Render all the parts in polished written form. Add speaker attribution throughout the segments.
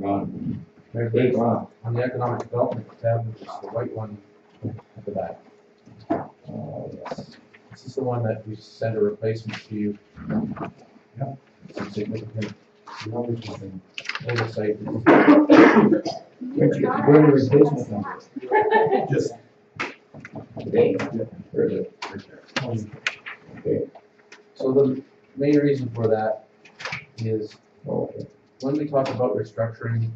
Speaker 1: Ron.
Speaker 2: Hey,
Speaker 1: Ron.
Speaker 2: on the economic development tab, which is the white one at the back.
Speaker 1: Yes.
Speaker 2: This is the one that we sent a replacement to you.
Speaker 1: Yep.
Speaker 2: Some significant
Speaker 1: Oversight.
Speaker 2: oversight.
Speaker 1: Where's the replacement number?
Speaker 3: Just
Speaker 1: Today. Where is it? Okay.
Speaker 2: So the main reason for that is
Speaker 1: Okay.
Speaker 2: when we talk about restructuring,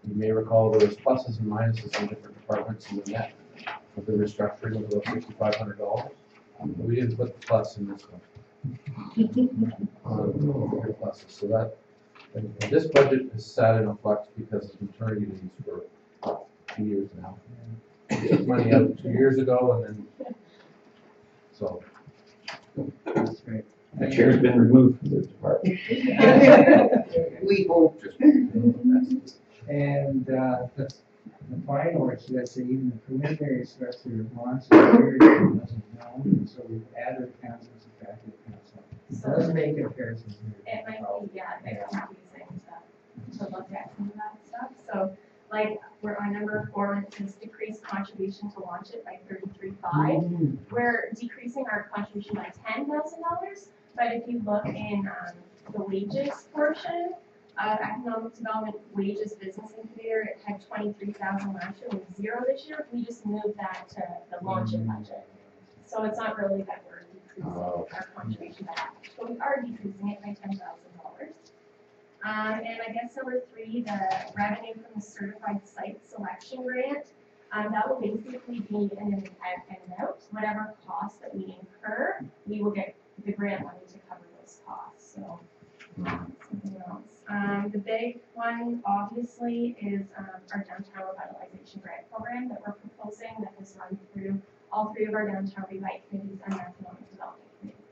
Speaker 2: you may recall there was pluses and minuses in different departments, and the net of the restructuring was about $6,500. We didn't put the plus in this one. The pluses. So that, and this budget is sat in a flux because of maternity leaves for 2 years now. We took money out 2 years ago, and then, so.
Speaker 1: That's great. The chair's been removed from this department.
Speaker 4: We hope.
Speaker 5: And the final, which let's say even the preliminary structure launch period wasn't known, so we've added accounts and subtracted accounts. It does make comparisons here.
Speaker 6: It might be, yeah, a bit confusing to look at some of that stuff. So, like, we're on number 4, it says decrease contribution to launch it by 33.5. We're decreasing our contribution by $10,000, but if you look in the wages portion of economic development wages business incubator, it had 23,000 last year with 0 this year. We just moved that to the launch it budget. So it's not really that we're decreasing our contribution by that much, but we are decreasing it by $10,000. And I guess number 3, the revenue from the certified site selection grant, that will basically be an amount, whatever costs that we incur, we will get the grant money to cover those costs. So something else. The big one, obviously, is our downtown revitalization grant program that we're proposing that has run through all 3 of our downtown revite committees and our economic development committee.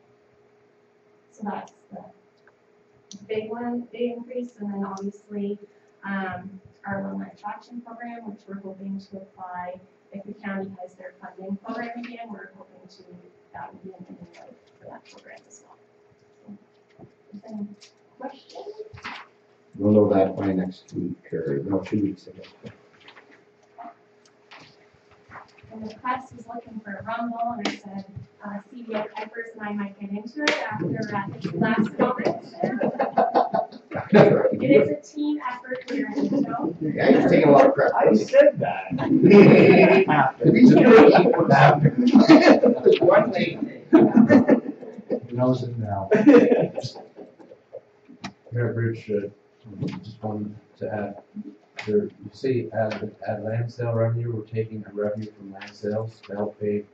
Speaker 6: So that's the big one, big increase, and then obviously our alumni attraction program, which we're hoping to apply if the county has their funding program again. We're hoping to that would be an inroad for that program as well. So, any questions?
Speaker 1: We'll know that by next week, or no, 2 weeks ago.
Speaker 6: And the press was looking for a rumble, and I said, CBO Pipers and I might get into it after his last comments there. It is a team effort here in Minto.
Speaker 1: Yeah, you're taking a lot of credit.
Speaker 3: I said that.
Speaker 4: One late.
Speaker 2: He knows it now. Mayor Bridge, just wanted to add, there, you see, add land sale revenue, we're taking a revenue from land sales to help pay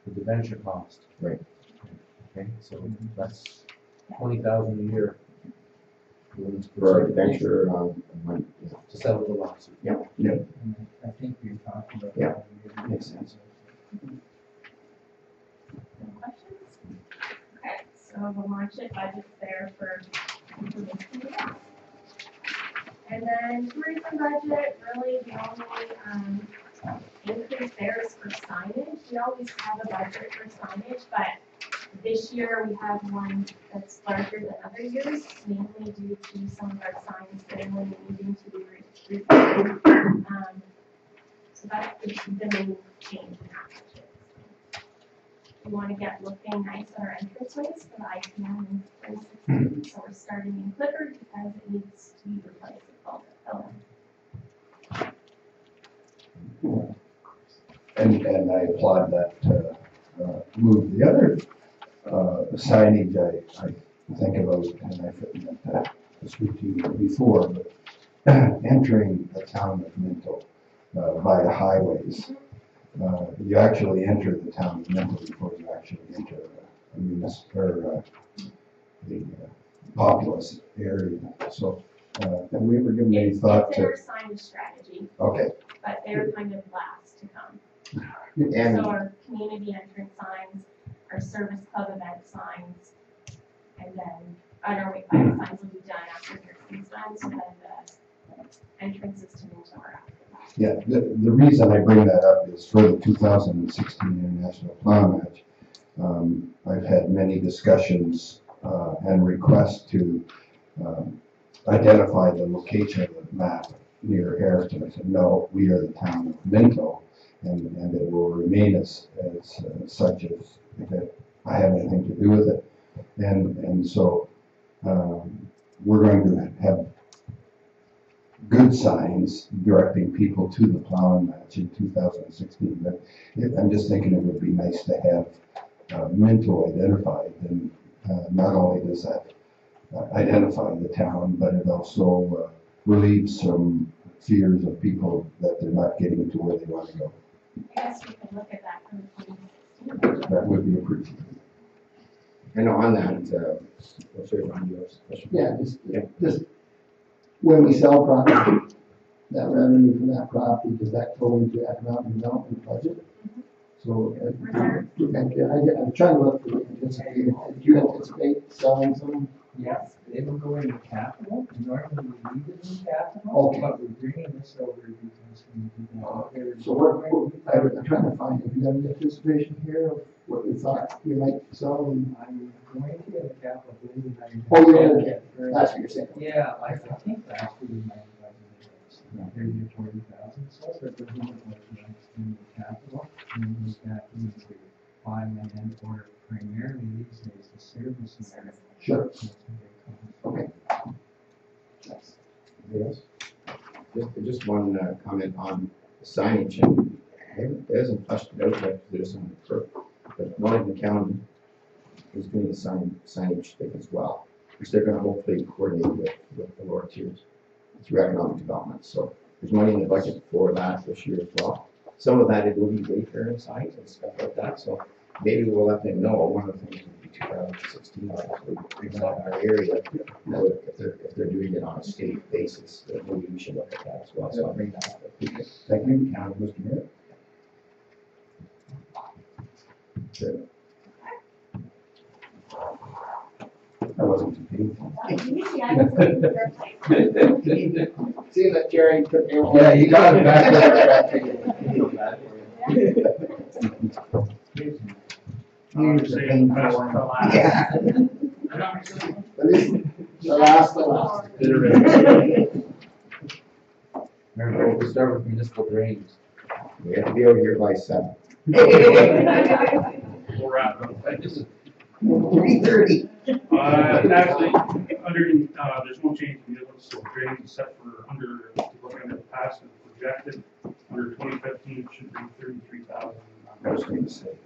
Speaker 2: the debenture cost.
Speaker 1: Right.
Speaker 2: Okay, so that's $20,000 a year.
Speaker 1: For a venture on money. Yeah.
Speaker 2: To settle the lawsuit.
Speaker 1: Yep.
Speaker 5: And I think we talked about
Speaker 1: Yeah.
Speaker 5: that.
Speaker 1: Makes sense.
Speaker 6: Any questions? Okay, so the launch it budget's there for information. And then tourism budget, really the only increase there is for signage. We always have a budget for signage, but this year we have one that's larger than other years, mainly due to some of our signs that are really needing to be replaced. So that's the main change in that budget. We want to get looking nice on our entranceways for the IPM in 2016. So we're starting in Clifford because it needs to be replaced with all the
Speaker 7: And I applaud that move. The other signage I think about, and I meant to speak to you before, but entering the town of Minto via highways, you actually enter the town of Minto before you actually enter the populous area. So, have we ever given any thought
Speaker 6: it's in
Speaker 7: to?
Speaker 6: our signage strategy,
Speaker 7: Okay.
Speaker 6: but they're kind of last to come.
Speaker 1: And
Speaker 6: So our community entrance signs, our service club event signs, and then our way signs will be done after Kirsten's done, so then the entrances to Minto are after that.
Speaker 7: Yeah, the reason I bring that up is for the 2016 International Plow Match. I've had many discussions and requests to identify the location of the map near Harrison. I said, no, we are the town of Minto, and it will remain as such as if I have anything to do with it. And so we're going to have good signs directing people to the plowing match in 2016. But I'm just thinking it would be nice to have Minto identified, and not only does that identify the town, but it also relieves some fears of people that they're not getting to where they want to go.
Speaker 6: I guess we can look at that for the 2016.
Speaker 7: That would be appreciated.
Speaker 1: And on that, what's your on yours?
Speaker 8: Yeah, just when we sell property, that revenue from that property, does that go into economic development budget? So, I'm trying to look for anticipate. Do you anticipate selling some?
Speaker 5: Yes, they will go into capital, normally we leave it in capital,
Speaker 8: Okay.
Speaker 5: but we're bringing this over because we do that.
Speaker 8: So I'm trying to find, have you got any anticipation here of what you thought you might sell?
Speaker 5: I'm going to get a capital building.
Speaker 8: Oh, you're okay. That's what you're saying.
Speaker 5: Yeah, I think last year we might have budgeted 30 or 40,000, so we're going to in the capital, and then we got into buying land or primarily these days the services.
Speaker 8: Sure. Okay.
Speaker 1: Yes. Just one comment on the signage. And it hasn't fleshed it out yet, there's some for, but Wellington County is doing the signage thing as well, which they're gonna hopefully coordinate with the lower tiers through economic development. So there's money in the budget for that this year as well. Some of that it will be Wayfair signs and stuff like that, so maybe we'll let them know. One of the things would be 2016, obviously, brings out our area, you know, if they're doing it on a state basis, then maybe we should look at that as well. So I'll bring that up. Thank you, County, Mr. Mayor. Good. That wasn't too painful.
Speaker 6: Usually I was looking for your place.
Speaker 8: See that Jerry took me on?
Speaker 7: Yeah, you got it back there.
Speaker 4: Here's the painful one. Yeah.
Speaker 8: But this is the last one.
Speaker 2: Remember, we start with municipal drains.
Speaker 1: We have to be over here by 7.
Speaker 3: We'll wrap it up.
Speaker 2: This is
Speaker 4: 3:30.
Speaker 3: Actually, there's no change in the other, so grades except for looking at the past and projected, under 2015, it should be 33,000.
Speaker 7: I was going to say that.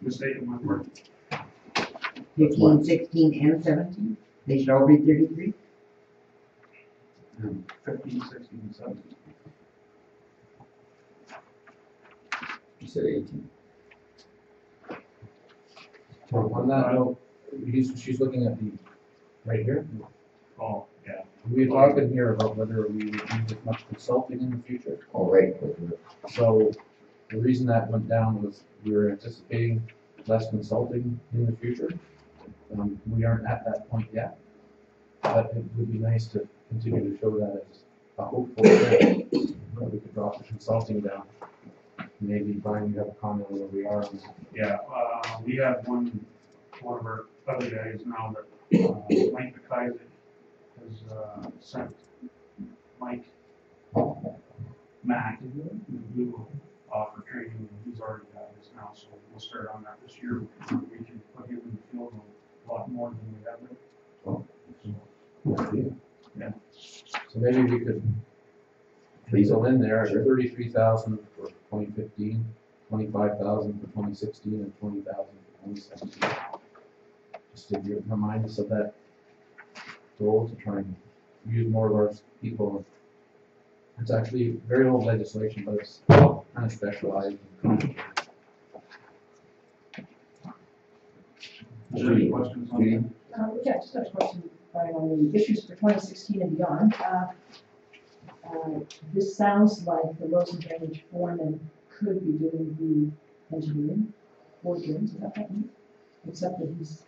Speaker 3: Mistake in my word.
Speaker 4: 15, 16, and 17? They should all be 33?
Speaker 3: 15, 16, and 17.
Speaker 1: You said 18.
Speaker 2: So on that note, she's looking at the, right here.
Speaker 3: Oh, yeah.
Speaker 2: We had talked in here about whether we would use as much consulting in the future.
Speaker 1: All right.
Speaker 2: So the reason that went down was we were anticipating less consulting in the future. We aren't at that point yet, but it would be nice to continue to show that as a hopeful thing, that we could drop the consulting down. Maybe Brian, you have a comment on where we are on that.
Speaker 3: Yeah, we have one of our other guys now that, Mike McIsaac has, sent Mike Mack, we will offer training, and he's already got this now, so we'll start on that this year. We can put him in the field a lot more than we have been. Yeah.
Speaker 2: So maybe we could diesel in there at 33,000 for 2015, 25,000 for 2016, and 20,000 for 2017. Just to remind us of that goal to try and use more of our people. It's actually very old legislation, but it's kind of specialized.
Speaker 3: Is there any questions on that?
Speaker 9: Yeah, just have a question, Brian, on the issues for 2016 and beyond. This sounds like the roads and drainage foreman could be doing the engineering for drains, is that right? Except that he's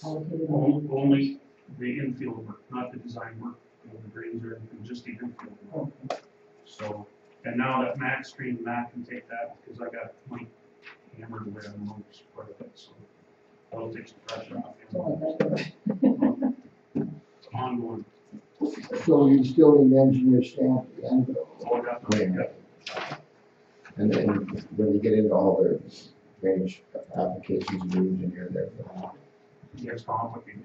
Speaker 9: allocated on.
Speaker 3: Only the infield work, not the design work, the drains or anything, just the infield work.
Speaker 9: Okay.
Speaker 3: So, and now that Matt can take that, because I got Mike hammered away on the ropes quite a bit, so that'll take some pressure off him.
Speaker 9: Something like that.
Speaker 3: It's ongoing.
Speaker 8: So you still need engineer stamp and
Speaker 3: all got the,
Speaker 1: And then when you get into all the drainage applications, you engineer there.
Speaker 3: it gets complicated.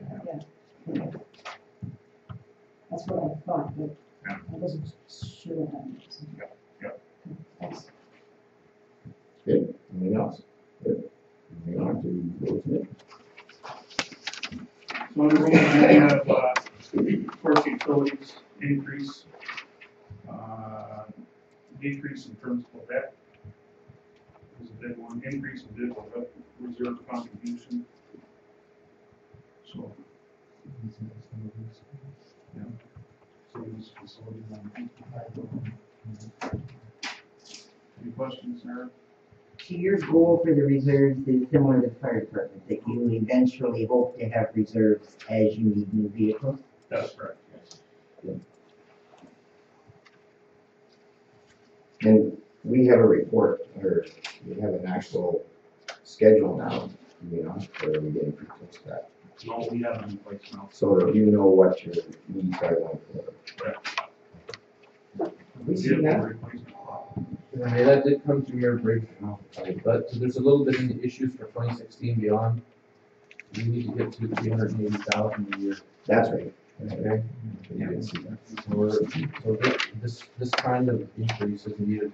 Speaker 9: That's what I thought, but
Speaker 3: Yeah.
Speaker 9: I wasn't sure what that means.
Speaker 3: Yeah.
Speaker 9: Thanks.
Speaker 1: Good, anything else? Good. Moving on to Rosemary.
Speaker 3: So under road, we have, of course, utilities increase, decrease in principal debt. There's a big one, increase in vehicle reserve contribution. So, yeah, savings facility line. Any questions, Sarah?
Speaker 4: So your goal for the reserves is similar to the fire department, that you eventually hope to have reserves as you need new vehicles?
Speaker 3: That's correct, yes.
Speaker 1: And we have a report, or we have an actual schedule now, you know, where we getting fixed that.
Speaker 3: No, we have them in place now.
Speaker 1: So that you know what your needs are going forward.
Speaker 3: Correct.
Speaker 1: We see that.
Speaker 3: Replacement problem.
Speaker 2: Okay, that did come through your bridge, but there's a little bit in the issues for 2016 beyond. We need to get to 380,000 a year.
Speaker 1: That's right.
Speaker 2: Okay.
Speaker 1: You didn't see that.
Speaker 2: So this kind of increase is needed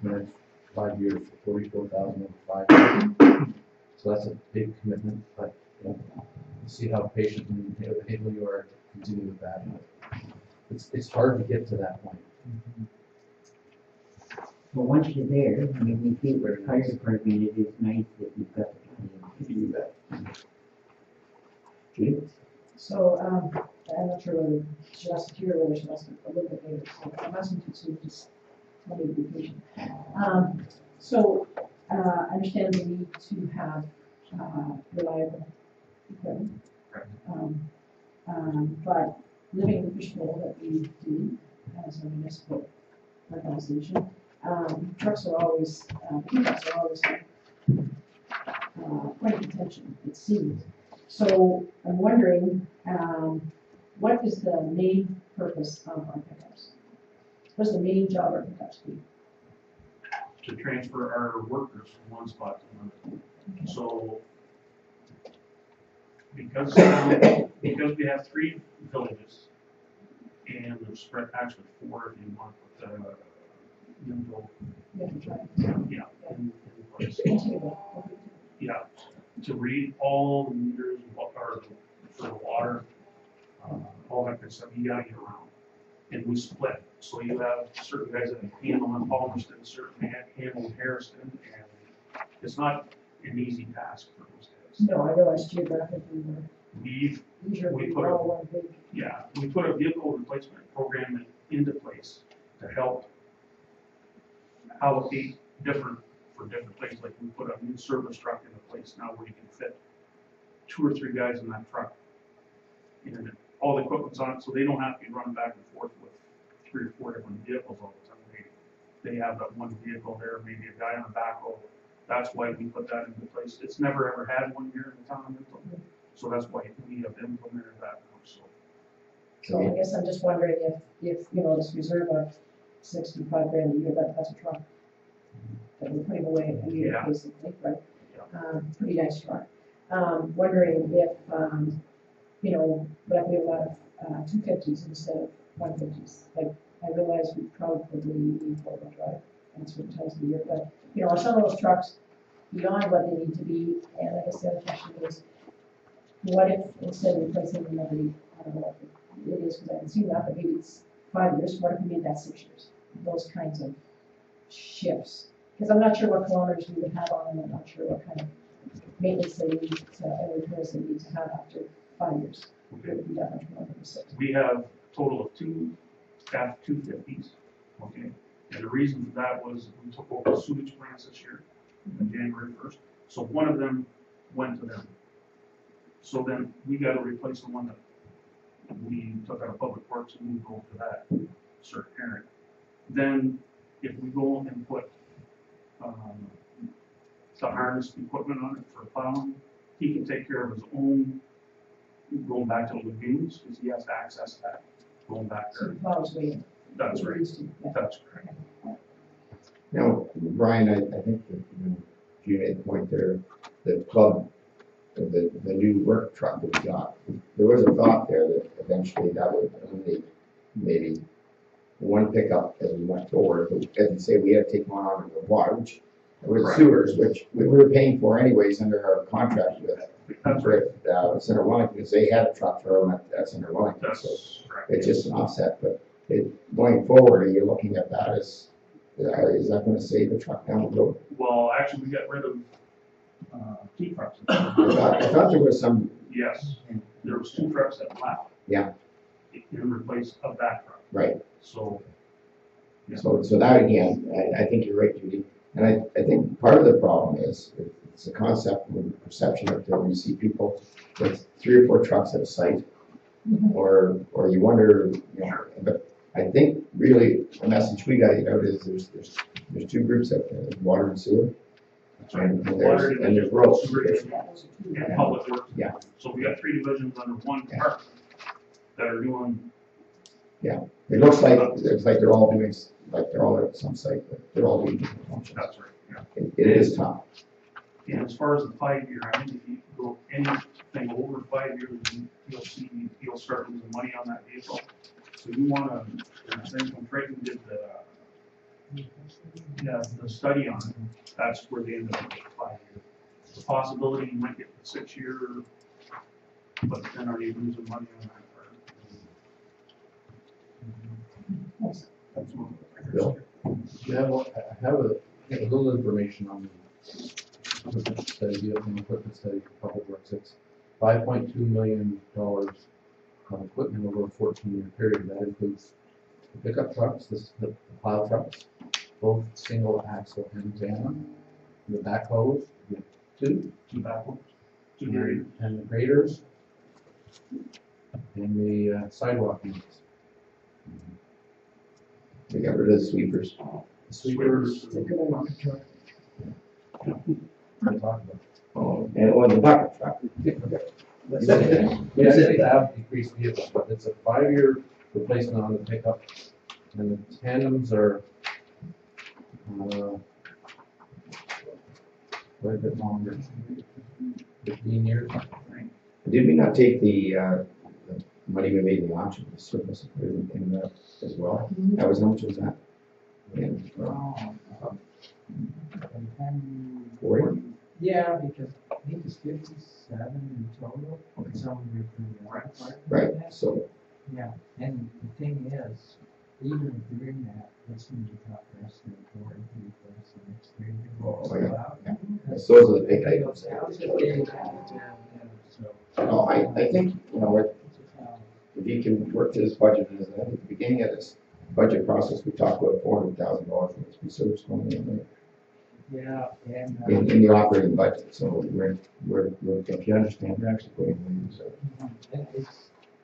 Speaker 2: in the next 5 years, 44,000 over 5 years. So that's a big commitment, but we'll see how patient and able you are to continue with that. It's hard to get to that point.
Speaker 4: Well, once you're there, I mean, we think for the fire department, it is nice that you've got the money to do that. Judy?
Speaker 9: So, I'm not sure whether she asked it here or whether she asked it a little bit later, so I'm asking you to just tell me to be patient. I understand the need to have, reliable equipment. But living in the fishbowl that we do as a municipal organization, trucks are always, pickups are always, point of contention, it seems. So I'm wondering, what is the main purpose of our pickups? What's the main job of our pickups be?
Speaker 3: To transfer our workers from one spot to another. So, because we have 3 villages, and they're spread, actually 4 if you want to put the Minto, yeah, in place. Yeah, to read all the meters, or for the water, all that good stuff, you gotta get around. And we split, so you have certain guys that handle in Palmerston, certain handle in Harrison, and it's not an easy task for those guys.
Speaker 9: No, I realize geographically
Speaker 3: We
Speaker 9: we're
Speaker 3: put
Speaker 9: all one big.
Speaker 3: Yeah, we put a vehicle replacement program into place to help allocate for different things, like we put a new service truck into place now where you can fit 2 or 3 guys in that truck. And all the equipment's on it, so they don't have to be running back and forth with 3 or 4 different vehicles all the time. They have that one vehicle there, maybe a guy on the backhoe. That's why we put that into place. It's never ever had one here in the town of Minto, so that's why we have implemented that now, so.
Speaker 9: So I guess I'm just wondering if, this reserve of 65 grand a year, that's a truck that we're putting away a year,
Speaker 3: Yeah.
Speaker 9: basically, right?
Speaker 3: Yeah.
Speaker 9: Pretty nice truck. Wondering if, like we have a lot of 250s instead of 150s. Like, I realize we probably need 4-wheel drive at certain times of the year, but, are some of those trucks beyond what they need to be? And I guess the other question is, what if instead of replacing them every, I don't know what it is, because I haven't seen that, but maybe it's 5 years, what if we made that 6 years? Those kinds of shifts. Because I'm not sure what kilometers we would have on them, I'm not sure what kind of maintenance they need to, and repairs they need to have after 5 years. It would be that much more than 6.
Speaker 3: We have a total of 2 F-250s, okay? And the reason for that was we took over sewage plants this year, on January 1st. So one of them went to them. So then we got to replace the one that we took out of public works and moved over to that certain area. Then if we go and put the harness equipment on it for plowing, he can take care of his own, going back to the lagoons, because he has to access that. going back
Speaker 9: So
Speaker 3: there.
Speaker 9: the plow's waiting.
Speaker 3: That's right,
Speaker 9: Used to, yeah.
Speaker 3: that's correct.
Speaker 1: Now, Brian, I think that you made the point there, the club, the new work truck that we got, there was a thought there that eventually that would eliminate maybe one pickup as we went forward, but as you say, we had to take one out of the water, which, with
Speaker 3: Right.
Speaker 1: sewers, which we were paying for anyways under our contract with,
Speaker 3: That's right,
Speaker 1: Center Wellington, because they had a truck for them at Center Wellington, so
Speaker 3: that's correct.
Speaker 1: it's just an offset, but going forward, are you looking at that as, is that gonna save the truck down the road?
Speaker 3: Well, actually, we got rid of, 2 trucks.
Speaker 1: I thought there was some,
Speaker 3: Yes, there was 2 trucks that left.
Speaker 1: Yeah.
Speaker 3: In replace of that truck,
Speaker 1: right,
Speaker 3: so. yeah.
Speaker 1: so that again, I think you're right, Judy, and I think part of the problem is, it's a concept and the perception that when you see people with 3 or 4 trucks at a site, or you wonder, you know, but I think really the message we gotta get out is there's 2 groups out there, there's water and sewer. And
Speaker 3: Water
Speaker 1: there's
Speaker 3: division,
Speaker 1: roads.
Speaker 3: sewer division, and public works.
Speaker 1: Yeah.
Speaker 3: So we got 3 divisions under one department that are doing,
Speaker 1: It looks like, they're all doing, like they're all at some site, but they're all doing different functions.
Speaker 3: that's right, yeah.
Speaker 1: It is tough.
Speaker 3: And as far as the 5-year, I think if you go anything over 5 years, you'll start losing money on that vehicle. So you wanna, and I think when Triton did the study on it, that's where they ended up with 5 years. It's a possibility you might get the 6-year, but then are you losing money on that part? That's one.
Speaker 1: Bill?
Speaker 2: I have a little information on the equipment study, vehicle equipment study for public works. It's $5.2 million on equipment over a 14-year period. That includes the pickup trucks, the plow trucks, both single axle and tandem, the backhoes, the 2
Speaker 3: Backwards. 2 graders.
Speaker 2: and the graders, and the sidewalk units.
Speaker 1: We got rid of the sweepers.
Speaker 2: The sweepers,
Speaker 9: It's a good one.
Speaker 2: I talked about.
Speaker 1: Oh, and the bucket truck.
Speaker 2: We actually have decreased vehicles, but it's a 5-year replacement on the pickup, and the tandems are, quite a bit longer, 15 years.
Speaker 1: Did we not take the money we made in the auction, the surplus, and put it in that as well? That was, how much was that? In, Forty?
Speaker 5: Yeah, because I think it's 57 in total, somewhere from the other part.
Speaker 1: Right, so,
Speaker 5: Yeah, and the thing is, even doing that, it's gonna be tough for us to afford because the next 3 years.
Speaker 1: Oh, yeah. those are the big items. No, I think, you know, if you can work to this budget, and at the beginning of this budget process, we talked about $400,000 worth of reserves going in there.
Speaker 5: Yeah, and.
Speaker 1: In the operating budget, so we're, if you understand, we're actually putting in, so.
Speaker 5: And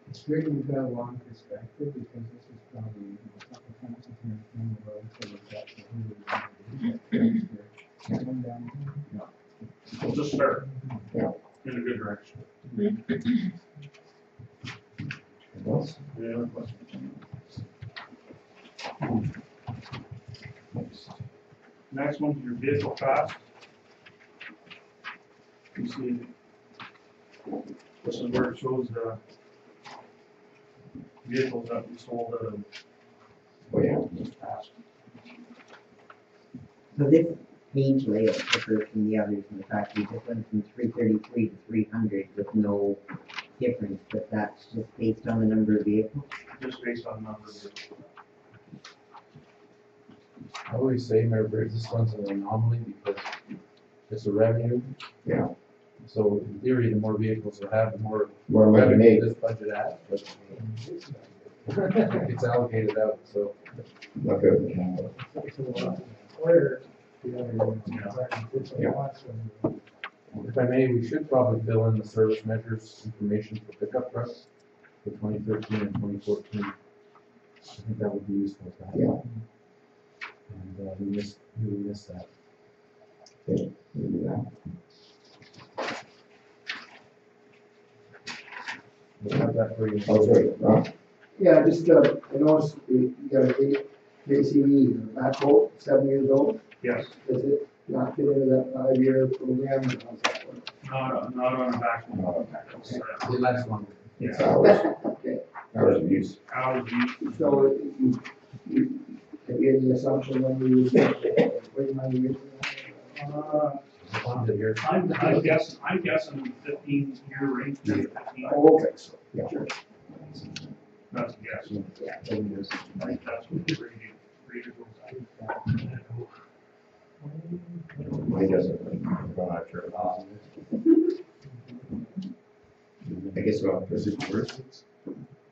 Speaker 5: it's great we've got a long perspective because this is probably a couple times here in the road, so we've got to really going down.
Speaker 3: We'll just start.
Speaker 1: Yeah.
Speaker 3: In a good direction.
Speaker 1: Anything else?
Speaker 3: Any other questions? Next one's your vehicle cost. You see, this is where it shows the vehicles that we sold at a
Speaker 1: Oh, yeah.
Speaker 3: past.
Speaker 4: So this page layout differs from the others in the fact we just went from 333 to 300 with no difference, but that's just based on the number of vehicles.
Speaker 3: Just based on numbers.
Speaker 2: I always say, Mayor Briggs, this one's an anomaly because it's a revenue.
Speaker 1: Yeah.
Speaker 2: So in theory, the more vehicles you have, the more
Speaker 1: More money
Speaker 2: revenue
Speaker 1: made,
Speaker 2: this budget adds, but it's allocated out, so.
Speaker 1: look at the camera.
Speaker 5: Where the other ones
Speaker 1: Yeah.
Speaker 5: are.
Speaker 2: If I may, we should probably fill in the service measures information for pickup trucks for 2013 and 2014. I think that would be useful to have.
Speaker 1: Yeah.
Speaker 2: And we missed that.
Speaker 1: Okay, we'll do that.
Speaker 2: We'll have that for you.
Speaker 1: Oh, sorry,
Speaker 8: Yeah, just, I noticed you got a JCE backhoe, 7 years old.
Speaker 3: Yes,
Speaker 8: Does it not fit into that 5-year program, or how's that work?
Speaker 3: not on a back one. It's,
Speaker 2: It lasts longer.
Speaker 1: It's
Speaker 3: yeah,
Speaker 1: hours,
Speaker 8: Okay,
Speaker 1: hours of use.
Speaker 3: hours used.
Speaker 8: so have you any assumption when you use it, what you might use?
Speaker 3: I'm guessing 15-year range, 10 to 15.
Speaker 8: Oh, okay, so,
Speaker 1: Yeah.
Speaker 8: sure.
Speaker 3: That's a guess.
Speaker 8: Yeah.
Speaker 3: I think that's what the radio goes out.
Speaker 1: Mine doesn't, I'm not sure. I guess well, this is first.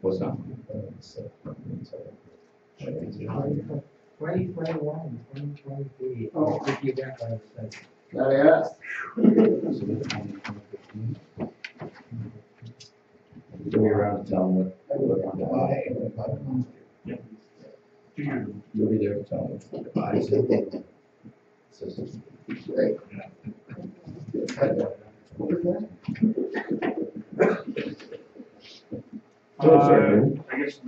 Speaker 1: Was not.
Speaker 5: 2021, 2023.
Speaker 8: Oh.
Speaker 5: If you got by the study.
Speaker 8: Gotta ask.
Speaker 1: You'll be around to tell them what they want to buy.
Speaker 3: 2 years.
Speaker 1: You'll be there to tell them what to buy.
Speaker 8: Great. What was that?
Speaker 3: I guess,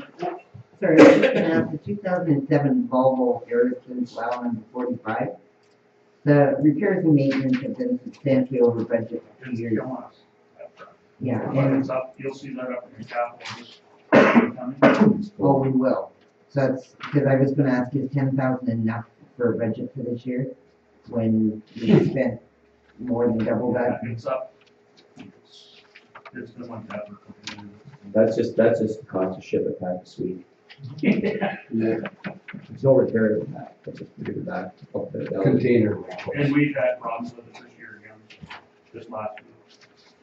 Speaker 4: Sorry, I was just gonna ask, the 2007 Volvo Harrison plow number 45, the repairs and maintenance have been substantially over budget for
Speaker 3: it's
Speaker 4: years.
Speaker 3: killing us.
Speaker 4: Yeah,
Speaker 3: But
Speaker 4: and,
Speaker 3: it's up, you'll see that up in the capital this coming.
Speaker 4: oh, we will. So that's, because I was gonna ask, is 10,000 enough for a budget for this year? When we spent more than double that?
Speaker 3: It's up. It's been like that for a couple of years.
Speaker 1: That's just the cost to ship it back to Sweden.
Speaker 3: Yeah.
Speaker 1: There's no repair to that, that's just give it back. Up to the-
Speaker 2: Container.
Speaker 3: And we've had problems with it this year again, this last week.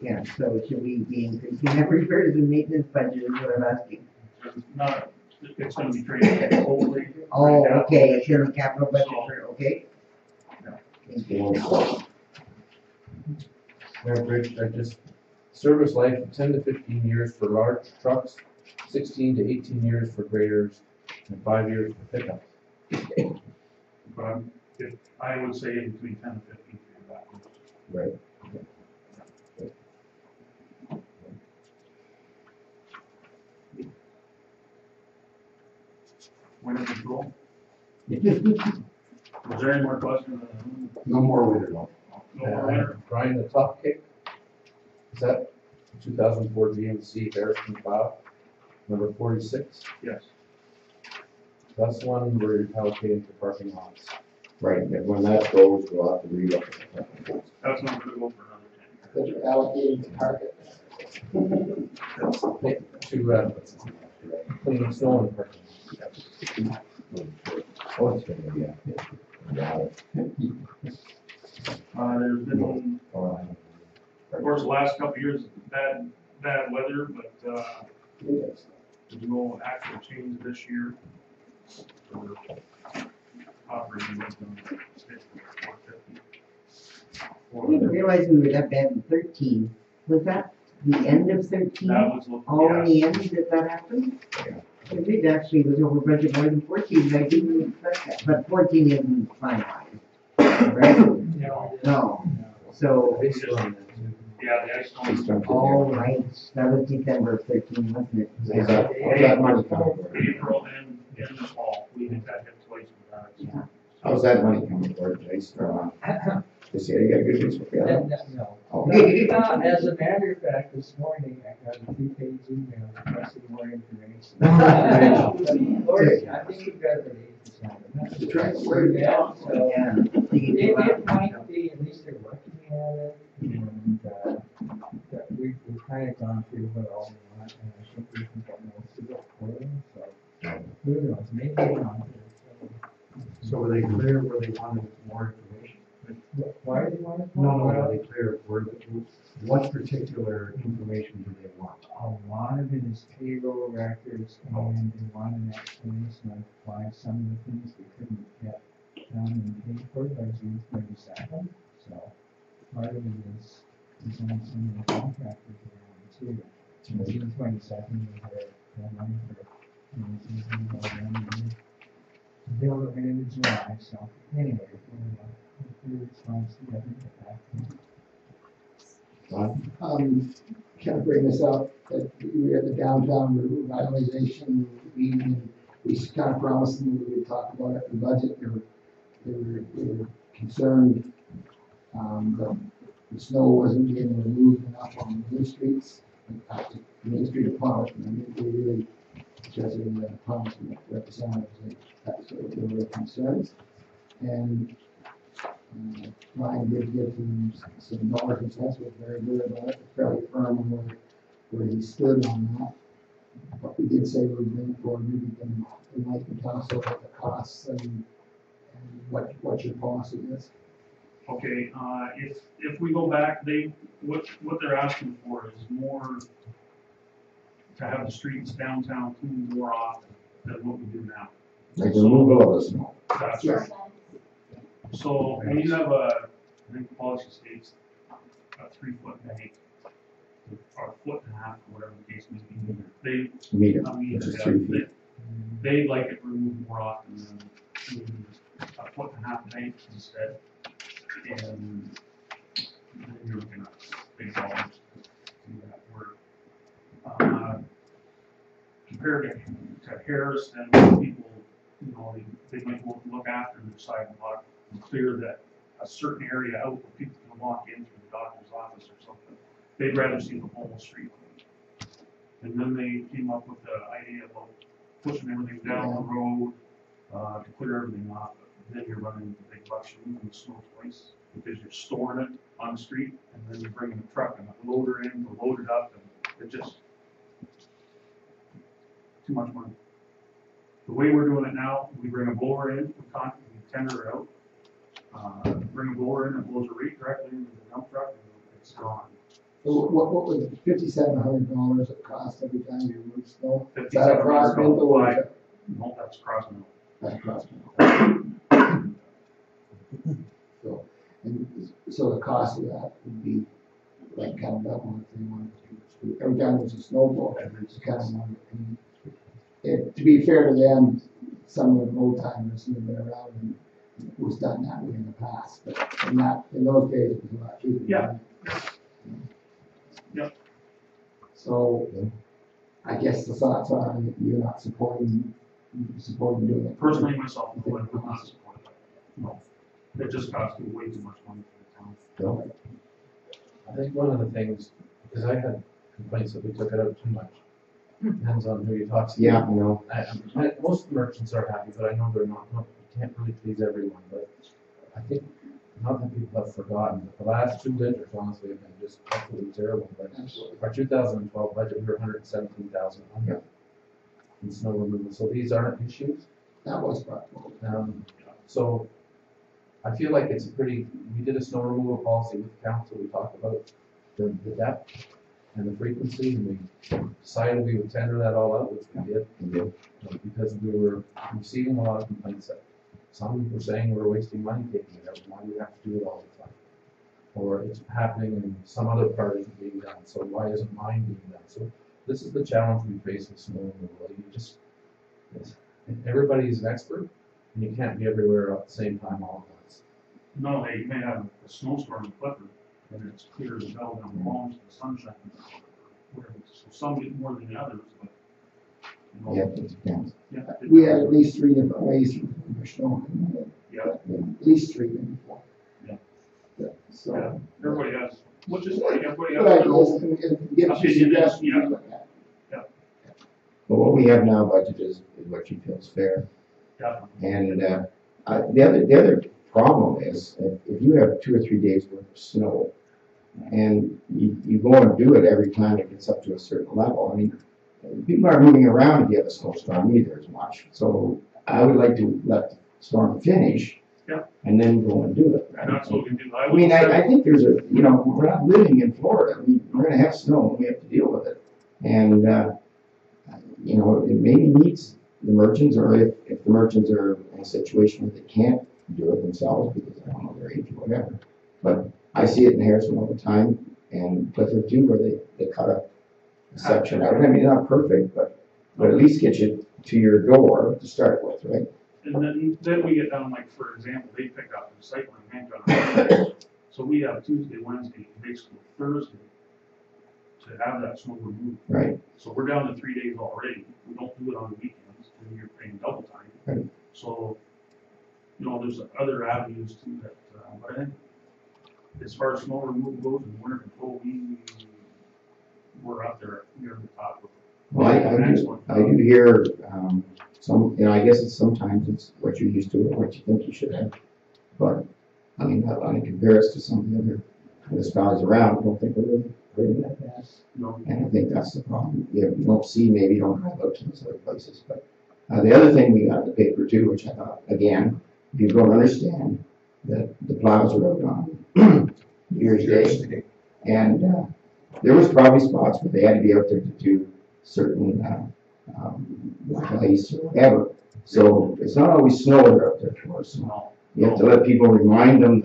Speaker 4: Yeah, so should we be increasing that repairs and maintenance budget is what I'm asking?
Speaker 3: There's not, it's gonna be traded totally.
Speaker 4: Oh, okay, it's in the capital budget for, okay?
Speaker 3: Yeah.
Speaker 4: Thank you.
Speaker 2: Mayor Bridge, just service life of 10 to 15 years for large trucks, 16 to 18 years for graders, and 5 years for pickups.
Speaker 3: But I would say between 10 and 15 for that.
Speaker 1: Right.
Speaker 3: Winter control. Was there any more questions?
Speaker 7: No more winter, no.
Speaker 3: No more winter?
Speaker 2: Brian, the top kick, is that 2004 GMC Harrison plow, number 46?
Speaker 3: Yes.
Speaker 2: That's the one where you're allocating for parking lots.
Speaker 1: Right, and when that goes, we'll have to relook at it.
Speaker 3: That's not gonna go for another 10
Speaker 8: That you're allocating to target.
Speaker 2: To clean snow and parking.
Speaker 1: Oh, it's gonna be, yeah.
Speaker 3: There's been,
Speaker 1: Oh,
Speaker 3: of course, the last couple of years, bad weather, but, there's no actual change this year. So we're operating with them.
Speaker 4: I didn't realize we were that bad in 13. Was that the end of 13?
Speaker 3: That was looking,
Speaker 4: All in
Speaker 3: yeah,
Speaker 4: the end did that happen?
Speaker 1: Yeah.
Speaker 4: It actually was over budget more than 14, but I didn't expect that. But 14 isn't finalized, right? No. So,
Speaker 2: They still on that too.
Speaker 3: yeah, the ice
Speaker 1: He's
Speaker 3: storm,
Speaker 1: dumped it
Speaker 4: all
Speaker 1: there.
Speaker 4: right, that was December of 13, wasn't it?
Speaker 1: How's that money coming for?
Speaker 3: April and in the fall, we did that hit twice with that.
Speaker 4: Yeah.
Speaker 1: How's that money coming for, Jace? This year, you got a good news for you?
Speaker 5: No.
Speaker 1: Oh.
Speaker 5: As a matter of fact, this morning, I got a 2-page email requesting more information. Lord, I think you've got it 80%.
Speaker 8: To try to slow it down.
Speaker 5: So,
Speaker 4: Yeah.
Speaker 5: it might be, at least they're working at it, and, that we've kind of gone through what all we want, and I think we can get most of it for them, so. Who knows, maybe not.
Speaker 10: So were they clear where they wanted more information?
Speaker 5: Why do you want to?
Speaker 10: No, are they clear what particular information do they want?
Speaker 5: A lot of it is payroll records, and they want an explanation of why some of the things we couldn't get done and paid for by June 22nd. So part of it is on some of the contractors around too. June 22nd, we had a deadline for, bill that went into July, so anyway, hopefully it's on to get back.
Speaker 1: Ron?
Speaker 8: kind of bring this up, that we had the downtown revitalization meeting, and we kind of promised them we would talk about it in the budget. They were concerned, that the snow wasn't getting removed enough on the main streets, in fact, the main street of Plymouth, and they really, especially in the Plymouth representatives, that's what they were concerns. And Ryan did give him some dollars and cents, was very good about it, fairly firm on where he stood on that. But we did say we would bring forward, maybe Mike can tell us about the costs and what your policy is.
Speaker 3: Okay, if we go back, what they're asking for is more, to have the streets downtown cleaned more often than what we do now.
Speaker 1: Like removal of the snow.
Speaker 3: That's
Speaker 8: Yeah.
Speaker 3: right. So when you have I think the policy states a 3-foot bank, or a foot and a half, or whatever the case may be,
Speaker 1: Meter,
Speaker 3: I mean,
Speaker 1: which is 3 feet.
Speaker 3: they'd like it removed more often than a foot and a half bank instead. And then you're looking at big dollars to do that work. Compared to Harris, and people, you know, they might look after the sidewalk and clear that a certain area out where people can walk in through the doctor's office or something. They'd rather see the whole street clean. And then they came up with the idea about pushing everything down the road to clear everything off. Then you're running into big bucks, you're moving the snow twice because you're storing it on the street, and then you're bringing a truck and a loader in to load it up, and it just too much money. The way we're doing it now, we bring a blower in, we tender it out, bring a blower in, it blows it right directly into the dump truck, and it's gone.
Speaker 8: So what was it, $5,700 it cost every time you remove snow? Is that across Minto or is that?
Speaker 3: No, that's cross mill.
Speaker 8: That's across Minto. So the cost of that would be like kind of double if they wanted to do it. Every time there's a snowball, it's kind of one. To be fair to them, some of the old timers who have been around, and it was done that way in the past, but in those days it was a lot cheaper.
Speaker 3: Yeah. Yep.
Speaker 8: So I guess the thoughts are that you're not supporting doing it.
Speaker 3: Personally, myself, no, I would not support that. No. It just costs you way too much money for the town.
Speaker 2: I think one of the things, because I had complaints that we took it out too much. Depends on who you talk to.
Speaker 1: Yeah, you know.
Speaker 2: Most merchants are happy, but I know they're not, you can't really please everyone, but I think, not that people have forgotten, but the last 2 winters honestly have been just absolutely terrible, but our 2012 budget, we were $117,000 in snow removal, so these aren't issues.
Speaker 8: That was practical.
Speaker 2: So I feel like it's we did a snow removal policy with the council, we talked about the depth and the frequency, and we decided we would tender that all out, which we did. Because we were receiving a lot of complaints that some were saying we're wasting money taking it out, why do we have to do it all the time? Or it's happening in some other part of being done, so why isn't mine being done? So this is the challenge we face with snow removal. Everybody's an expert, and you can't be everywhere at the same time all at once.
Speaker 3: No, you may have a snowstorm in Clifford, and it's clear as hell down the lawn, the sunshine, whatever. So some get more than the others, but. You know,
Speaker 1: Yeah, it depends.
Speaker 3: Yeah,
Speaker 8: We had at least 3 different ways to remove snow.
Speaker 3: Yeah.
Speaker 8: At least 3, maybe 4.
Speaker 3: Yeah.
Speaker 8: Yeah, so.
Speaker 3: Yeah, everybody has, which is like, everybody
Speaker 8: But I
Speaker 3: has.
Speaker 8: guess, and give us your suggestions, we look at.
Speaker 1: But what we have now budgeted is what you feel is fair.
Speaker 3: Yeah.
Speaker 1: And the other problem is if you have 2 or 3 days worth of snow, and you go and do it every time it gets up to a certain level. I mean, people aren't moving around if you have a snowstorm either as much. So I would like to let the storm finish.
Speaker 3: Yeah.
Speaker 1: And then go and do it. Right?
Speaker 3: That's what we do.
Speaker 1: I mean, I think there's we're not living in Florida. We're going to have snow and we have to deal with it. And, it maybe needs the merchants, or if the merchants are in a situation where they can't do it themselves because I don't know their age or whatever. But I see it in Harrison all the time, and Clifford too, where they cut a section out. I mean, not perfect, but at least get you to your door to start with, right?
Speaker 3: And then we get down, like, for example, they pick up the recycling bank on Friday. So we have Tuesday, Wednesday, basically Thursday to have that snow removed.
Speaker 1: Right.
Speaker 3: So we're down to 3 days already. We don't do it on the weekends, and you're paying double time.
Speaker 1: Right.
Speaker 3: So, you know, there's other avenues too that, but I think as far as snow removal goes and winter control, we're up there near the top of.
Speaker 1: Well, I do hear, some, you know, I guess it's sometimes it's what you're used to or what you think you should have. But, I mean, in comparison to some of the other municipalities around, I don't think we're really that bad.
Speaker 3: No.
Speaker 1: And I think that's the problem. You don't see, maybe you don't drive out to those other places. But the other thing we got in the paper too, which I thought, again, people don't understand that the plows are out on New Year's Day. And there was probably spots where they had to be out there to do certain black ice or whatever. So it's not always snow they're out there for. So you have to let people remind them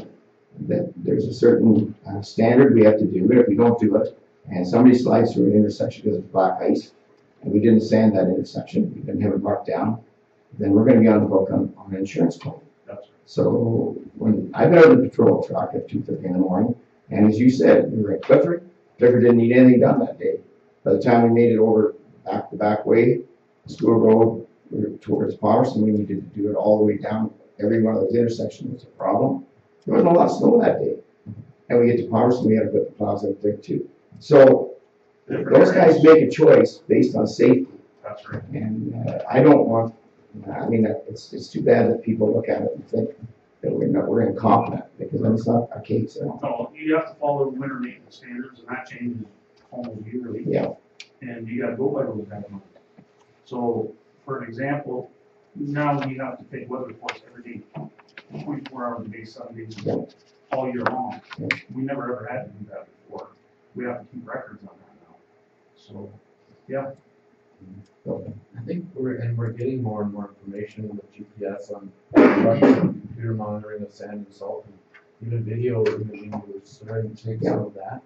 Speaker 1: that there's a certain standard we have to do. If we don't do it, and somebody slides through an intersection because of black ice, and we didn't sand that intersection, we didn't have it marked down, then we're going to be on the hook on an insurance claim. So when I've been out of the patrol truck at 2:30 in the morning, and as you said, we were at Clifford. Clifford didn't need anything done that day. By the time we made it over the back way, School Road, we were towards Palmerston, we needed to do it all the way down. Every one of those intersections was a problem. There wasn't a lot of snow that day. And we get to Palmerston, we had to put the plows out there too. So those guys make a choice based on safety.
Speaker 3: That's right.
Speaker 1: And I don't want, I mean, it's too bad that people look at it and think that we're incompetent, because that's not our case at all.
Speaker 3: No, you have to follow winter maintenance standards, and that changes almost yearly.
Speaker 1: Yeah.
Speaker 3: And you gotta go by those guidelines. So, for an example, now we have to take weather reports every day, 24 hours a day, 7 days a week, all year long.
Speaker 1: Yeah.
Speaker 3: We never ever had to do that before. We have to keep records on that now. So, yeah.
Speaker 2: I think we're getting more and more information with GPS on trucks and computer monitoring of sand and salt, and even video imaging. We're starting to take some of that.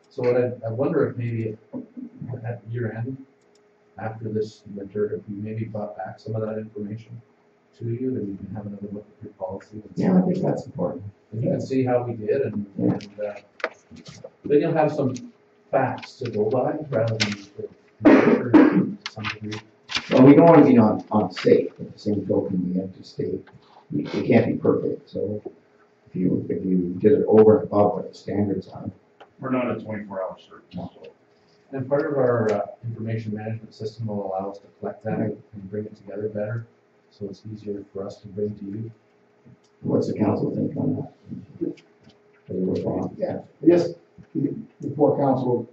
Speaker 2: So what I wonder if maybe at year end, after this winter, if we maybe brought back some of that information to you, and you can have another look at your policy.
Speaker 1: Yeah, I think that's important.
Speaker 2: And you can see how we did, and then you'll have some facts to go by rather than to some degree.
Speaker 1: Well, we don't want to be on safe, but at the same token, we have to stay, we can't be perfect. So if you did it over and above what the standards are.
Speaker 3: We're not at 24-hour search. So.
Speaker 2: And part of our information management system will allow us to collect that and bring it together better, so it's easier for us to bring to you.
Speaker 1: What's the council think on that?
Speaker 8: Yeah, I guess before council,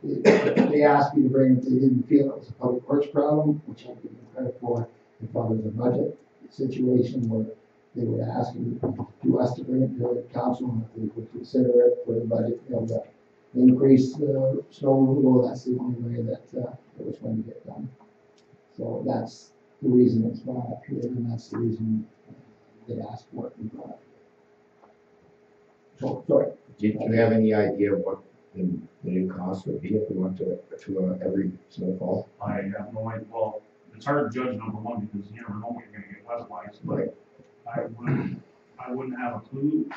Speaker 8: they asked me to bring it, they didn't feel it was a public works problem, which I give them credit for. They thought it was a budget situation where they were asking us to bring it to council, and if they would consider it for the budget, you know, to increase the snow removal. That's the only way that it was going to get done. So that's the reason it's brought up here, and that's the reason they asked for it and brought up. So, sorry.
Speaker 1: Do you have any idea of what the new cost would be if we went to every snowfall?
Speaker 3: I have no idea. Well, it's hard to judge, number one, because you never know what you're gonna get weather-wise.
Speaker 1: Right.
Speaker 3: I wouldn't have a clue.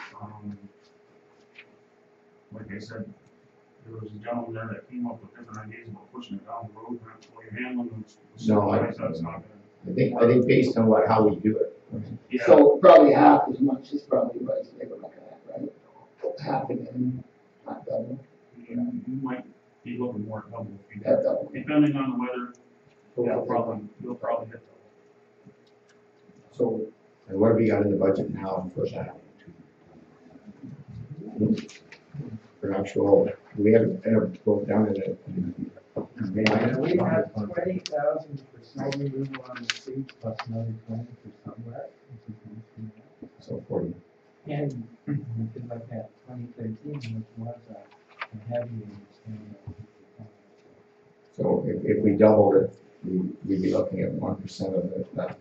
Speaker 3: Like I said, there was a gentleman there that came up with different ideas about pushing it down the road, and that's what you're handling them.
Speaker 1: No,
Speaker 3: That's not gonna.
Speaker 1: I think based on how we do it.
Speaker 3: Yeah.
Speaker 8: So probably half as much is probably what they were looking at, right? Half again, not double.
Speaker 3: You might be looking more at double if you
Speaker 8: At
Speaker 3: did.
Speaker 8: double.
Speaker 3: Depending on the weather, you'll probably hit double.
Speaker 1: So, and what have we got in the budget now for that? For actual, we haven't broke down in it.
Speaker 5: We have 20,000 for snow removal on the streets, plus another 20 for somewhere.
Speaker 1: So 40.
Speaker 5: And we could look at 2013, which was a heavy understanding.
Speaker 1: So if we doubled it, we'd be looking at 1% of that.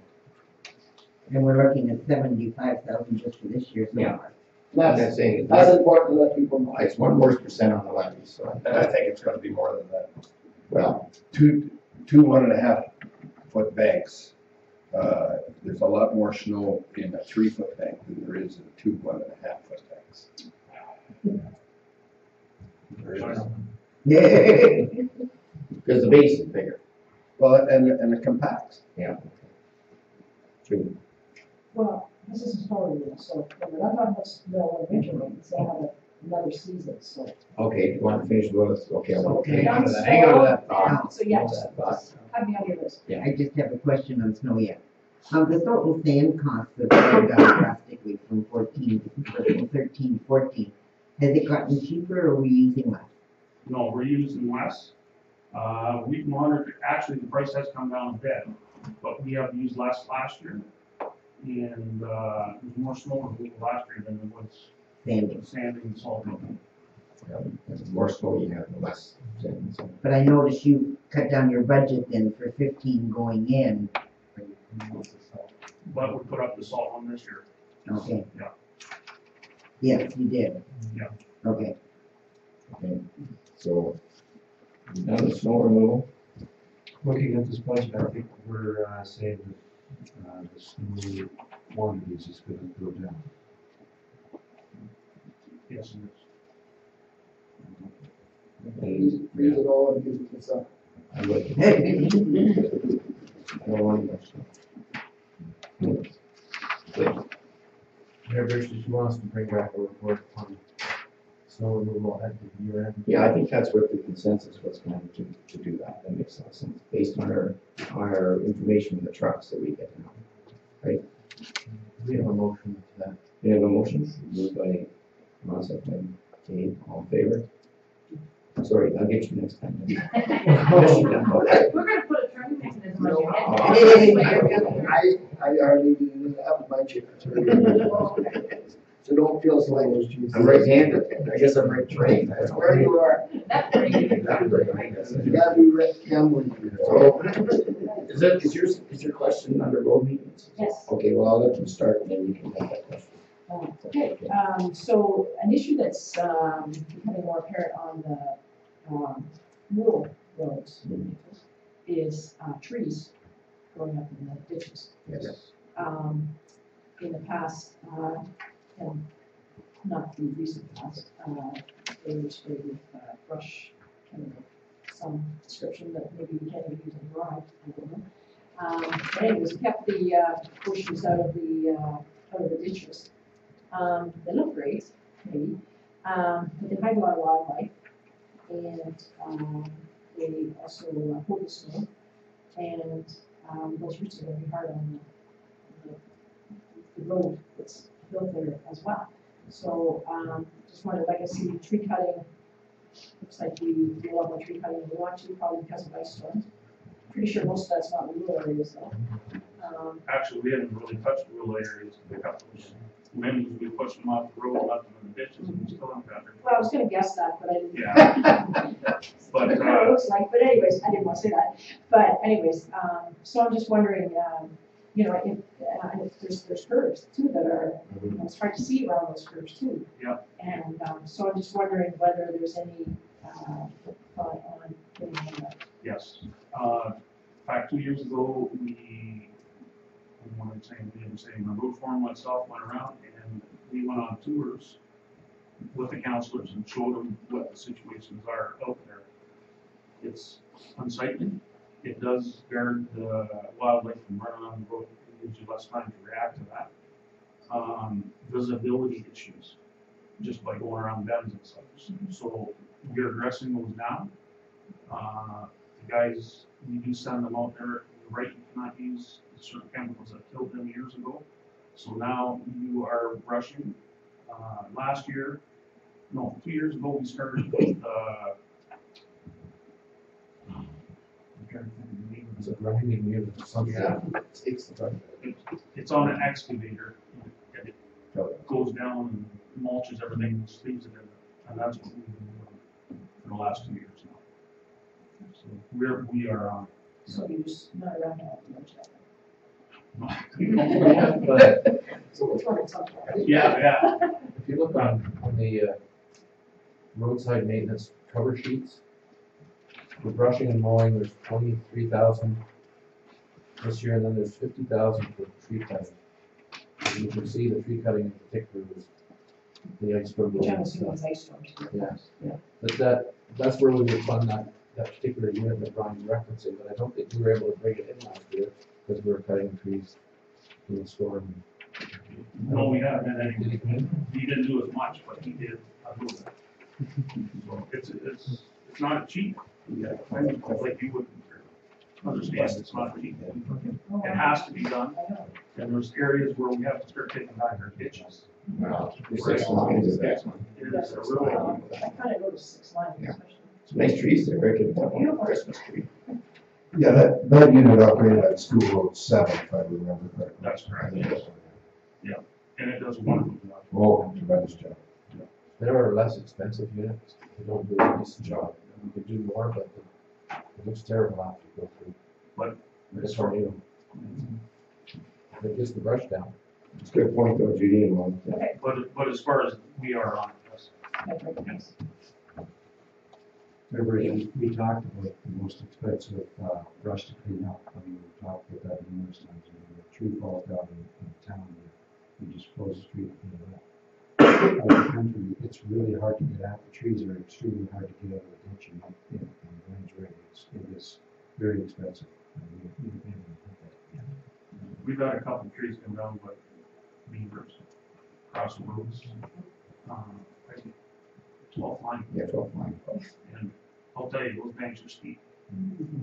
Speaker 4: And we're looking at 75,000 just for this year so
Speaker 1: Yeah.
Speaker 4: far.
Speaker 8: That's
Speaker 1: saying
Speaker 8: important to let people know.
Speaker 1: it's 1 more percent on the levy, so.
Speaker 7: And I think it's gonna be more than that.
Speaker 1: Well,
Speaker 7: Two 1.5 foot banks. There's a lot more snow in a 3 foot bank than there is in 2 1.5 foot banks. There is.
Speaker 1: Because the base is bigger.
Speaker 7: Well, and it compacts.
Speaker 1: Yeah. True.
Speaker 9: Well, this is a story, so when I'm talking about snow and winter rains, they have another season, so.
Speaker 1: Okay, you want to finish with us? Okay, I'll
Speaker 9: Okay.
Speaker 1: hang on to that, hang on to that thought.
Speaker 9: So, yeah,
Speaker 1: Hang on to
Speaker 9: just
Speaker 1: that thought.
Speaker 9: have me on your list.
Speaker 4: I just have a question on snow yet. The total sand costs have gone down drastically from 13 to 14. Has it gotten cheaper or are we using less?
Speaker 3: No, we're using less. We've monitored, actually, the price has come down a bit, but we have used less last year. And, there's more snow removal last year than there was
Speaker 4: Sanding.
Speaker 3: sanding and salting.
Speaker 1: Yeah, the more snow you have, the less sand. So,
Speaker 4: But I noticed you cut down your budget then for 15 going in.
Speaker 3: But we put up the salt one this year.
Speaker 4: Okay.
Speaker 3: Yeah.
Speaker 4: Yes, you did.
Speaker 3: Yeah.
Speaker 4: Okay.
Speaker 1: okay, so, you done the snow removal?
Speaker 10: Looking at this budget, I think we're saying that the snow quantities is gonna go down.
Speaker 3: Yes, it
Speaker 8: Freeze it all and use it for summer.
Speaker 1: I would. I don't want much snow. Good.
Speaker 2: Mayor Bruce, did you want us to bring back a report on snow removal at the year end?
Speaker 1: Yeah, I think that's what the consensus was going to do that. That makes a lot of sense, based on our information in the trucks that we get now. Right?
Speaker 2: We have a motion to that.
Speaker 1: You have a motion, moved by Ron, second by Kate, all in favor? Sorry, I'll get you next time.
Speaker 6: We're gonna put a tracking mechanism on your head.
Speaker 8: I already did that with my chickens. So don't feel so like those cheese.
Speaker 1: I'm right-handed, I guess I'm right-trained.
Speaker 8: That's where you are.
Speaker 6: That's pretty good.
Speaker 8: You gotta do webcam when you
Speaker 1: So, is your question under road maintenance?
Speaker 9: Yes.
Speaker 1: Okay, well, I'll let you start and then you can make that question.
Speaker 9: Okay, so an issue that's becoming more apparent on the rural roads is trees growing up in the ditches.
Speaker 1: Yes.
Speaker 9: In the past, and not the recent past, they were sprayed with brush chemical, some description that maybe we can't even use in dry, I don't know. But anyways, we kept the bushes out of the ditches. They look great, maybe, but they hide a lot of wildlife, and they also hold the snow, and those roots are going to be hard on the road that's built there as well. So just wanted, like I see tree cutting, looks like we do a lot more tree cutting than we want to, probably because of ice storms. Pretty sure most of that's not rural areas though.
Speaker 3: Actually, we haven't really touched rural areas to pick up those limbs. We push them off the road, left them in the ditches, and we still haven't got there.
Speaker 9: Well, I was gonna guess that, but I didn't.
Speaker 3: Yeah. But,
Speaker 9: It kind of looks like, but anyways, I didn't want to say that. But anyways, so I'm just wondering, you know, if there's curves too that are, it's hard to see around those curves too.
Speaker 3: Yeah.
Speaker 9: And so I'm just wondering whether there's any thought on putting on that.
Speaker 3: yes. In fact, 2 years ago, we the road forum myself went around and we went on tours with the counselors and showed them what the situations are out there. It's unsightly. It does guard the wildlife from running on the road. It gives you less time to react to that. Visibility issues, just by going around bends and such. So we're addressing those now. The guys, we do send them out there. You're right, you cannot use certain chemicals that killed them years ago. So now you are brushing. 2 years ago, we started with
Speaker 2: Is it grinding near the sun?
Speaker 3: Yeah. It's on an excavator. It goes down and mulches everything and leaves it in there. And that's what we've been doing for the last 2 years now. So we are on.
Speaker 9: So you just not around that much.
Speaker 3: But,
Speaker 9: So it's running something.
Speaker 3: yeah.
Speaker 2: If you look on the roadside maintenance cover sheets, for brushing and mowing, there's 23,000 this year, and then there's 50,000 for tree cutting. And you can see the tree cutting in particular was the ice storm.
Speaker 9: Which I'm
Speaker 2: and
Speaker 9: assuming
Speaker 2: stuff.
Speaker 9: is ice storms.
Speaker 2: Yeah. But that's where we would fund that particular unit that Brian's referencing, but I don't think we were able to bring it in last year, because we were cutting trees in the storm.
Speaker 3: No, we haven't, and he didn't do as much, but he did a little bit. So it's not cheap. Yeah, I mean, like you would understand, it's not cheap. It has to be done, and there's areas where we have to start taking back our ditches.
Speaker 1: Well, there's 6 lines of that one.
Speaker 3: It is a really,
Speaker 9: I kind of noticed 6 lines,
Speaker 1: Yeah.
Speaker 9: especially.
Speaker 1: It's nice trees there, I could put one on a Christmas tree.
Speaker 7: Yeah, that unit operated on School Road 7, if I remember correctly.
Speaker 3: that's correct, and it does a wonderful job.
Speaker 7: Oh, tremendous job.
Speaker 2: There are less expensive units, they don't do a decent job, we could do more, but it looks terrible after you go through.
Speaker 3: But
Speaker 2: It's hard, you know. It gets the brush down.
Speaker 1: It's a good point though, Judy, and one,
Speaker 9: Okay,
Speaker 3: But as far as we are on it, yes.
Speaker 9: okay, thanks.
Speaker 10: Remember, we talked about the most expensive brush to clean up. I mean, we talked about that numerous times. When a tree falls down in town, you just close the street and clean it up. Out in the country, it's really hard to get at. The trees are extremely hard to get out of the ditch and up in range rate. It is very expensive.
Speaker 3: We've had a couple of trees come down, but beavers across the roads. I think 12 line,
Speaker 1: yeah, 12 line.
Speaker 3: and I'll tell you, those banks are steep,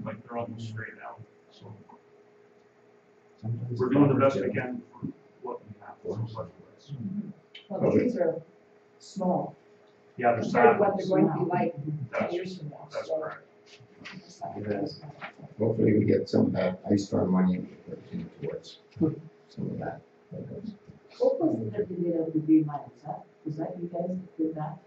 Speaker 3: like they're almost straight out, so
Speaker 10: Sometimes
Speaker 3: we're doing the best we can for what we have.
Speaker 9: Well, the trees are small,
Speaker 3: Yeah, they're
Speaker 9: compared to
Speaker 3: sad.
Speaker 9: what they're going to be like 10
Speaker 3: That's,
Speaker 9: years from now,
Speaker 3: that's
Speaker 9: so.
Speaker 3: correct.
Speaker 1: Hopefully we get some of that ice storm money and we put it in towards some of that.
Speaker 11: What was it that they did out the green line? Was that you guys that did that?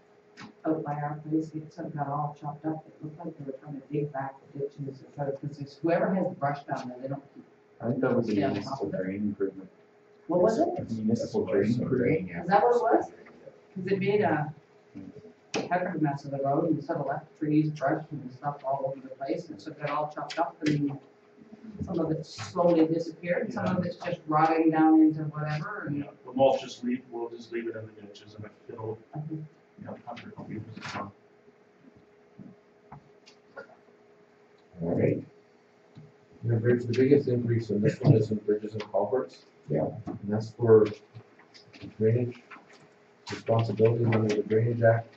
Speaker 11: Out by our place, it sort of got all chopped up. It looked like they were trying to dig back the ditches and try to, because whoever has the brush down there, they don't keep.
Speaker 12: I think that was a
Speaker 11: Yeah.
Speaker 12: municipal drain improvement.
Speaker 11: What was it?
Speaker 12: Municipal drain improvement.
Speaker 1: Yeah.
Speaker 11: Is that what it was? Because it made a heck of a mess of the road and sort of left trees, brush and stuff all over the place. And so it got all chopped up and some of it slowly disappeared. and Some of it's just rotting down into whatever. And
Speaker 3: Yeah, the mulch we'll just leave it in the ditches and it'll,
Speaker 11: I think
Speaker 3: after a couple years, it's fine.
Speaker 1: All right,
Speaker 2: The bridge, the biggest increase in this one is in bridges and culverts.
Speaker 1: Yeah.
Speaker 2: And that's for drainage responsibilities under the Drainage Act.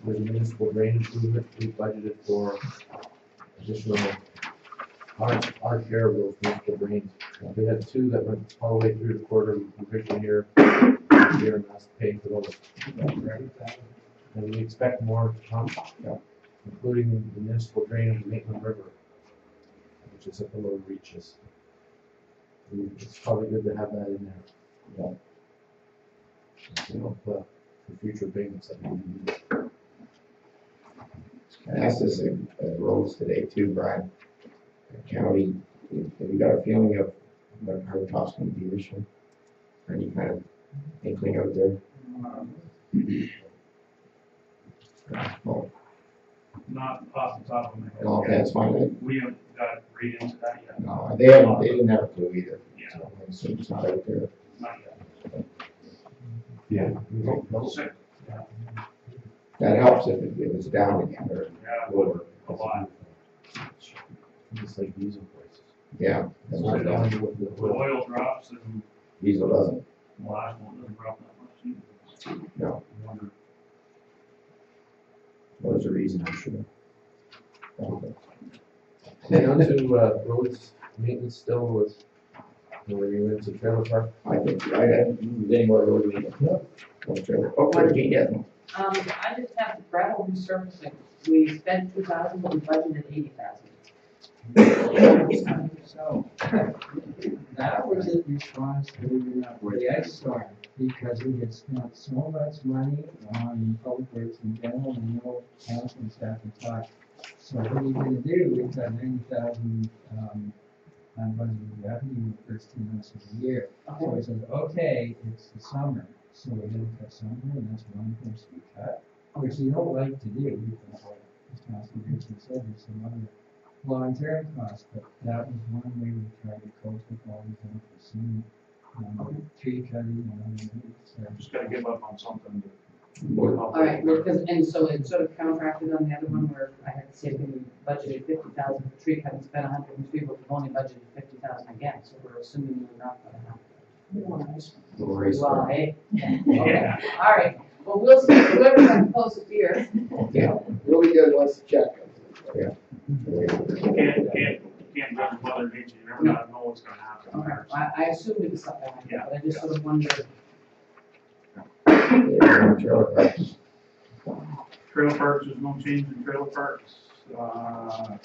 Speaker 2: There's a municipal drain improvement, we budgeted for additional, our share of those municipal drains. We had 2 that went all the way through the quarter revision here, and that's paying for those. And we expect more to come, including the municipal drain of the Maitland River, which is at the lower reaches. It's probably good to have that in there. You know, for future payments that we need.
Speaker 1: I asked this at roads today too, Brian. County, have you got a feeling of what our cost going to be this year? Or any kind of inkling out there? Well,
Speaker 3: Not off the top of my head.
Speaker 1: okay, that's fine.
Speaker 3: We haven't got right into that yet.
Speaker 1: No, they didn't have a clue either.
Speaker 3: Yeah,
Speaker 1: So I assume it's not out there.
Speaker 3: not yet.
Speaker 10: Yeah.
Speaker 3: We'll see.
Speaker 1: That helps if it was down again or
Speaker 3: Yeah,
Speaker 1: lower.
Speaker 3: a lot.
Speaker 2: Just like diesel prices.
Speaker 1: Yeah, that's
Speaker 2: Not
Speaker 1: what it
Speaker 2: down
Speaker 1: does.
Speaker 2: with
Speaker 3: The
Speaker 2: the oil.
Speaker 3: oil drops and
Speaker 1: Diesel doesn't.
Speaker 3: the last one doesn't drop that much either.
Speaker 1: No.
Speaker 3: Wonder-
Speaker 1: Well, there's a reason, I'm sure.
Speaker 2: And on to roads maintenance still with the units of trailer park.
Speaker 1: I think, I haven't used any more road maintenance. No. Oh, 13, yeah.
Speaker 11: I just have the gravel resurfacing. We spent 2,000, but we budgeted 80,000.
Speaker 5: So, that was in response to the ice storm, because we had spent so much money on public works in general, and no council and staff and talk. So what are you gonna do? We've got 90,000, unbudgeted revenue in the first 2 months of the year. So we said, okay, it's the summer, so we're gonna cut summer, and that's one place we cut, which you don't like to do, because as Councilor Gibson said, there's some other long-term costs, but that was one way we tried to cope with all these unforeseen Tree cutting, so.
Speaker 3: Just gotta give up on something.
Speaker 11: All right, because, and so it sort of counteracted on the other one where I had to say we budgeted 50,000 for tree cutting, spent 103, but we've only budgeted 50,000 again, so we're assuming we're not gonna have. Well, hey.
Speaker 3: Yeah.
Speaker 11: All right, well, we'll see, whoever's the closest here.
Speaker 1: Yeah.
Speaker 8: Really good wants to check.
Speaker 3: You can't judge Mother Nature, you never know what's gonna happen.
Speaker 11: Okay, I assumed it was something like that, but I just sort of wondered.
Speaker 3: Trailer parks, there's no change in trailer parks. I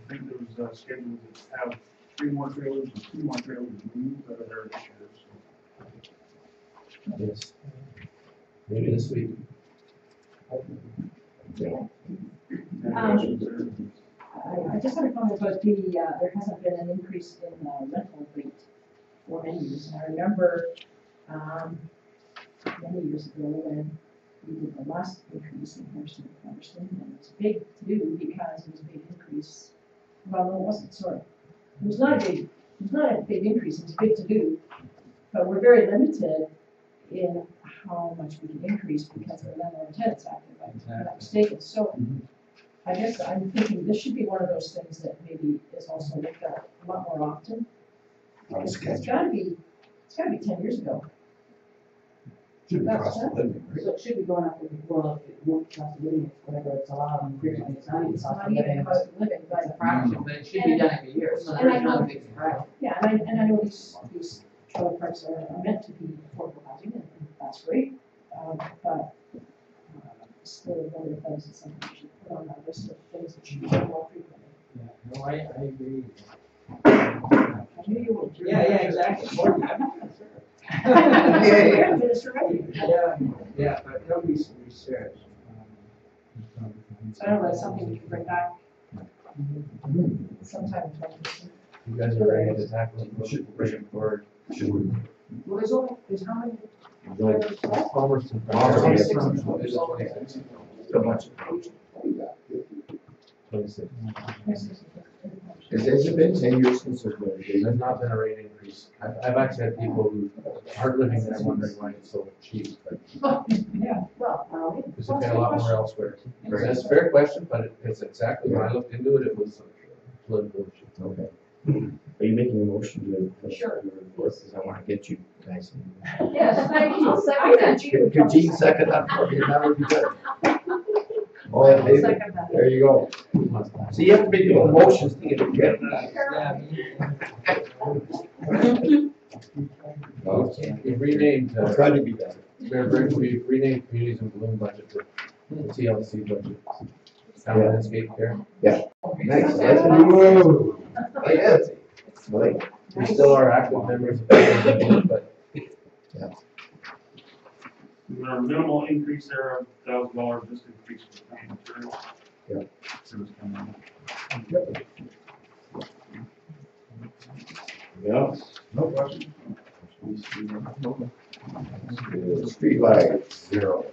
Speaker 3: think there was scheduled to have 3 more trailers and 2 more trailers moved that are there this year.
Speaker 2: Yes. Maybe this week.
Speaker 3: Any questions there?
Speaker 9: I just had a comment about there hasn't been an increase in rental rate for many years. And I remember, many years ago when we did the last increase in Henderson and Henderson, and it was big to do because it was a big increase. Well, no, it wasn't, sorry. It was not a big increase, it was big to do, but we're very limited in how much we can increase because of the Landlord and Tenants Act, if I'm not mistaken. So I guess I'm thinking this should be one of those things that maybe is also looked at a lot more often. It's gotta be 10 years ago.
Speaker 7: Should be
Speaker 9: That's
Speaker 7: cost of living, right?
Speaker 11: So it should be going up, well, it won't cost of living, it's whatever it's allowed, and frequently it's not even
Speaker 9: It's
Speaker 11: cost
Speaker 9: not
Speaker 11: of
Speaker 9: even
Speaker 11: living,
Speaker 9: cost of living,
Speaker 11: it's
Speaker 9: but,
Speaker 11: a fraction, but it should be done every year, so
Speaker 9: And I
Speaker 11: there's not a
Speaker 9: know-
Speaker 11: big surprise.
Speaker 9: yeah, and I know these trailer parks are meant to be affordable housing, and that's great. But still wonder if that is something we should put on our list of things that should be done more frequently.
Speaker 5: Yeah, no, I agree.
Speaker 9: I knew you would.
Speaker 5: Yeah, exactly.
Speaker 9: You're the minister, right?
Speaker 5: Yeah, but there'll be some research.
Speaker 9: So I don't know, that's something we can bring back sometime in 2015.
Speaker 2: You guys are ready to tackle it, we should bring it forward.
Speaker 7: Should we?
Speaker 11: Well, there's how many
Speaker 2: Don't-
Speaker 11: trailers left?
Speaker 2: Palmerston.
Speaker 1: Palmerston.
Speaker 2: There's 26.
Speaker 1: Still much.
Speaker 2: 26.
Speaker 1: Has it been 10 years since there's been a
Speaker 2: There's not been a rate increase. I've actually had people who aren't living there wondering why it's so cheap, but
Speaker 9: Yeah, well,
Speaker 2: because they pay a lot more elsewhere. It's a fair question, but it's exactly, when I looked into it, it was political issue.
Speaker 1: Okay. Are you making a motion to?
Speaker 9: Sure.
Speaker 1: Because I want to get you guys.
Speaker 9: yes, thank you. I'll second that.
Speaker 1: Could Gene second that for me? That would be good. All in favor?
Speaker 9: Second that.
Speaker 1: There you go. So you have to make your motions to get it.
Speaker 2: We've renamed,
Speaker 1: I'll try to be better.
Speaker 2: we've renamed Communities in Bloom budget to the TLC budget. Town landscape care.
Speaker 1: Nice. Whoa. Yes. Like,
Speaker 2: We still are active members of the board, but
Speaker 3: We've got a minimal increase there of $1,000, just increase for the materials.
Speaker 1: Yeah.
Speaker 3: See what's coming on.
Speaker 1: Yeah.
Speaker 7: No question.
Speaker 1: Street lights, 0.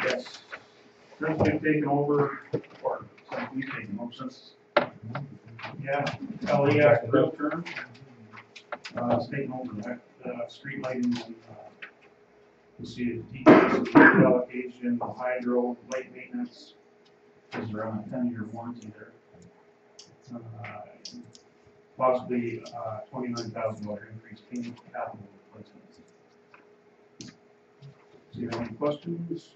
Speaker 3: Yes. Since we've taken over, or since we've taken over, since, Ellie asked for a term. It's taken over that, street lighting and, you see the decrease in allocation, the hydro, light maintenance, is around a 10-year warranty there. Possibly, $29,000 increase in capital replacements. Do you have any questions?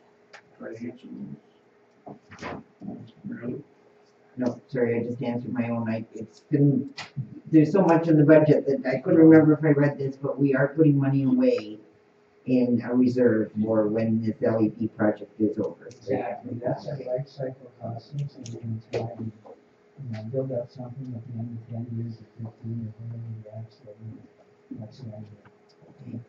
Speaker 3: Try to answer those. Really?
Speaker 4: No, sorry, I just answered my own. It's been, there's so much in the budget that I couldn't remember if I read this, but we are putting money away in a reserve for when this LED project is over.
Speaker 5: Exactly, that's our life cycle costs, and we can try and, build up something at the end of 10 years or 15 or whatever we actually, that's the idea.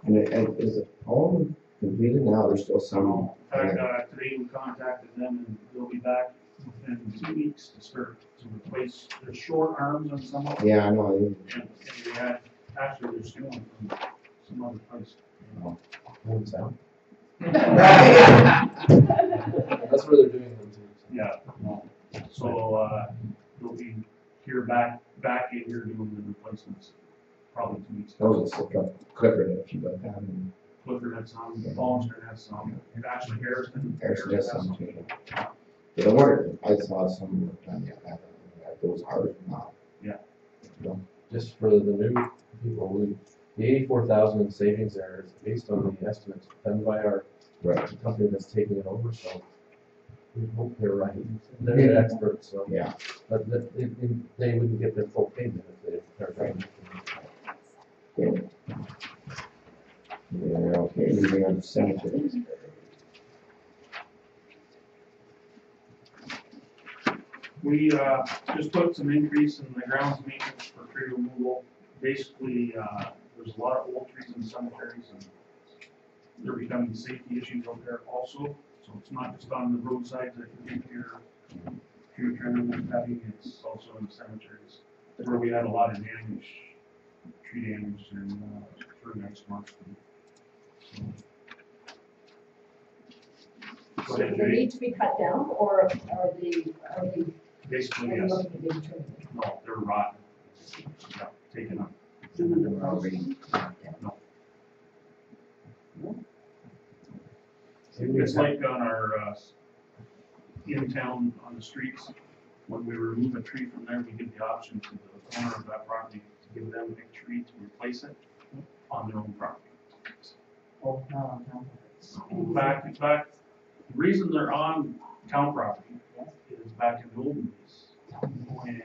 Speaker 1: And is it all completed now? There's still some.
Speaker 3: In fact, today we contacted them and they'll be back within 2 weeks to start to replace the short arms on some of them.
Speaker 1: Yeah, I know.
Speaker 3: And they had, actually they're stealing from some other place.
Speaker 2: Won't sound. That's where they're doing them too.
Speaker 3: Yeah, no. So, they'll be here back in here doing the replacements. probably 2 weeks ago.
Speaker 1: Those are Clifford, if you got that. And
Speaker 3: Clifford had some, Ballston had some, and actually Harrison.
Speaker 1: Harrison has some too. The water, I saw some work done, yeah, that goes hard, not.
Speaker 2: Just for the new people, the 84,000 in savings there is based on the estimates done by our
Speaker 1: Right.
Speaker 2: company that's taking it over, so we hope they're right. They're the experts, so.
Speaker 1: Yeah.
Speaker 2: But they wouldn't get their full payment if they're right.
Speaker 1: Yeah, okay, moving on to cemeteries.
Speaker 3: We, just put some increase in the grounds maintenance for tree removal. Basically, there's a lot of old trees in cemeteries and they're becoming safety issues out there also. So it's not just on the roadsides that you get your tree trimming and cutting, it's also in the cemeteries where we had a lot of damage, tree damage and, for next month.
Speaker 9: So do they need to be cut down, or are they
Speaker 3: Basically,
Speaker 9: are you
Speaker 3: yes.
Speaker 9: looking to maybe trim them?
Speaker 3: No, they're rotten. Yeah, taken up. It's like on our, in town, on the streets, when we remove a tree from there, we give the option to the owner of that property to give them a tree to replace it on their own property.
Speaker 11: Oh, no, no.
Speaker 3: In fact, the reason they're on town property is back in the old days. When,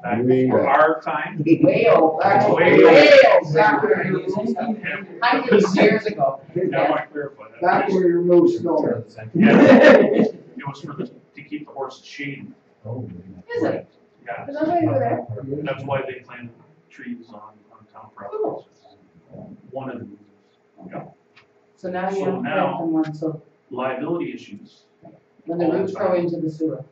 Speaker 3: back before our time.
Speaker 11: Way old,
Speaker 3: Way
Speaker 11: back hundreds of years ago.
Speaker 3: Now I clarify that.
Speaker 8: Back where you remove snow.
Speaker 3: Yeah, it was for to keep the horses shaded.
Speaker 2: Oh.
Speaker 11: Is it?
Speaker 3: Yeah,
Speaker 9: Is that why you were there?
Speaker 3: that's why they planted trees on town property. One of the reasons. Yeah.
Speaker 11: So now you
Speaker 3: So
Speaker 11: have to
Speaker 3: now-
Speaker 11: plant them one, so
Speaker 3: Liability issues,
Speaker 11: when the roots grow into the sewer.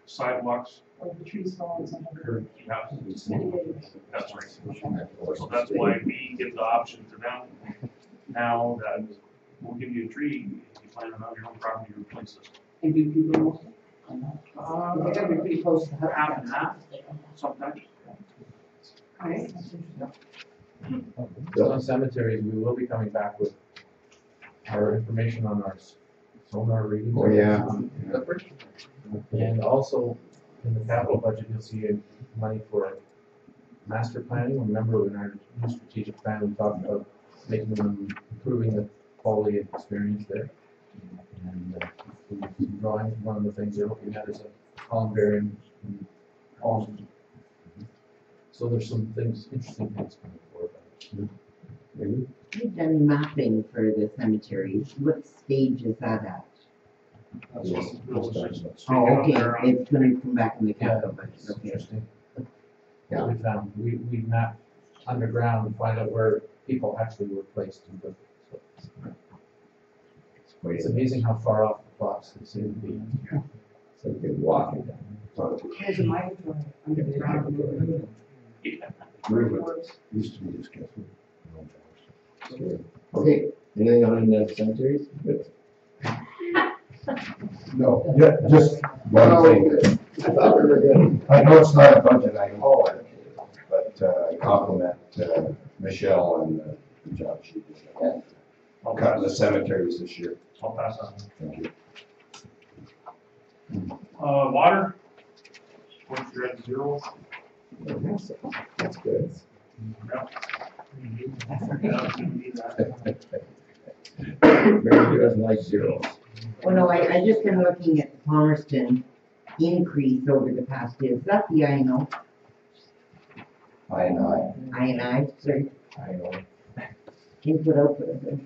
Speaker 3: sidewalks,
Speaker 9: Or the trees fall on something?
Speaker 3: yeah,
Speaker 9: Just mitigated.
Speaker 3: that's right. So that's why we give the option to them now that we'll give you a tree, if you plant it on your own property, replace it.
Speaker 11: And do people know? They gotta be pretty close to the house.
Speaker 3: Half and half, sometimes.
Speaker 11: Alright.
Speaker 2: So on cemeteries, we will be coming back with our information on our sonar readings.
Speaker 1: Oh, yeah.
Speaker 2: And also, in the capital budget, you'll see money for master planning. Remember, in our new strategic plan, we talked about improving the quality of experience there. And some drawings, one of the things they're looking at is a columbarium and all. So there's some things, interesting things coming forward.
Speaker 4: We've done mapping for the cemeteries. What stage is that at? Oh, okay, it's gonna come back in the capital budget,
Speaker 2: It's
Speaker 4: okay.
Speaker 2: interesting. Yeah, we found, we mapped underground to find out where people actually were placed. It's amazing how far off the plots they seem to be.
Speaker 1: So you can walk it down.
Speaker 11: There's a migratory under the ground.
Speaker 7: Used to be discussed.
Speaker 1: Okay, anything on the cemeteries? Good.
Speaker 7: No, just one thing.
Speaker 8: I thought we were good.
Speaker 7: I know it's not a budget item, but I compliment Michelle on the job she did. Cutting the cemeteries this year.
Speaker 3: I'll pass on.
Speaker 7: Thank you.
Speaker 3: Water, you're at 0.
Speaker 1: That's good.
Speaker 3: Yeah. Yeah, I was gonna need that.
Speaker 1: Mary doesn't like zeros.
Speaker 4: Oh, no, I just been looking at the Palmerston increase over the past year. Is that the I&O? I&I, sorry,
Speaker 1: I know.
Speaker 4: input, output,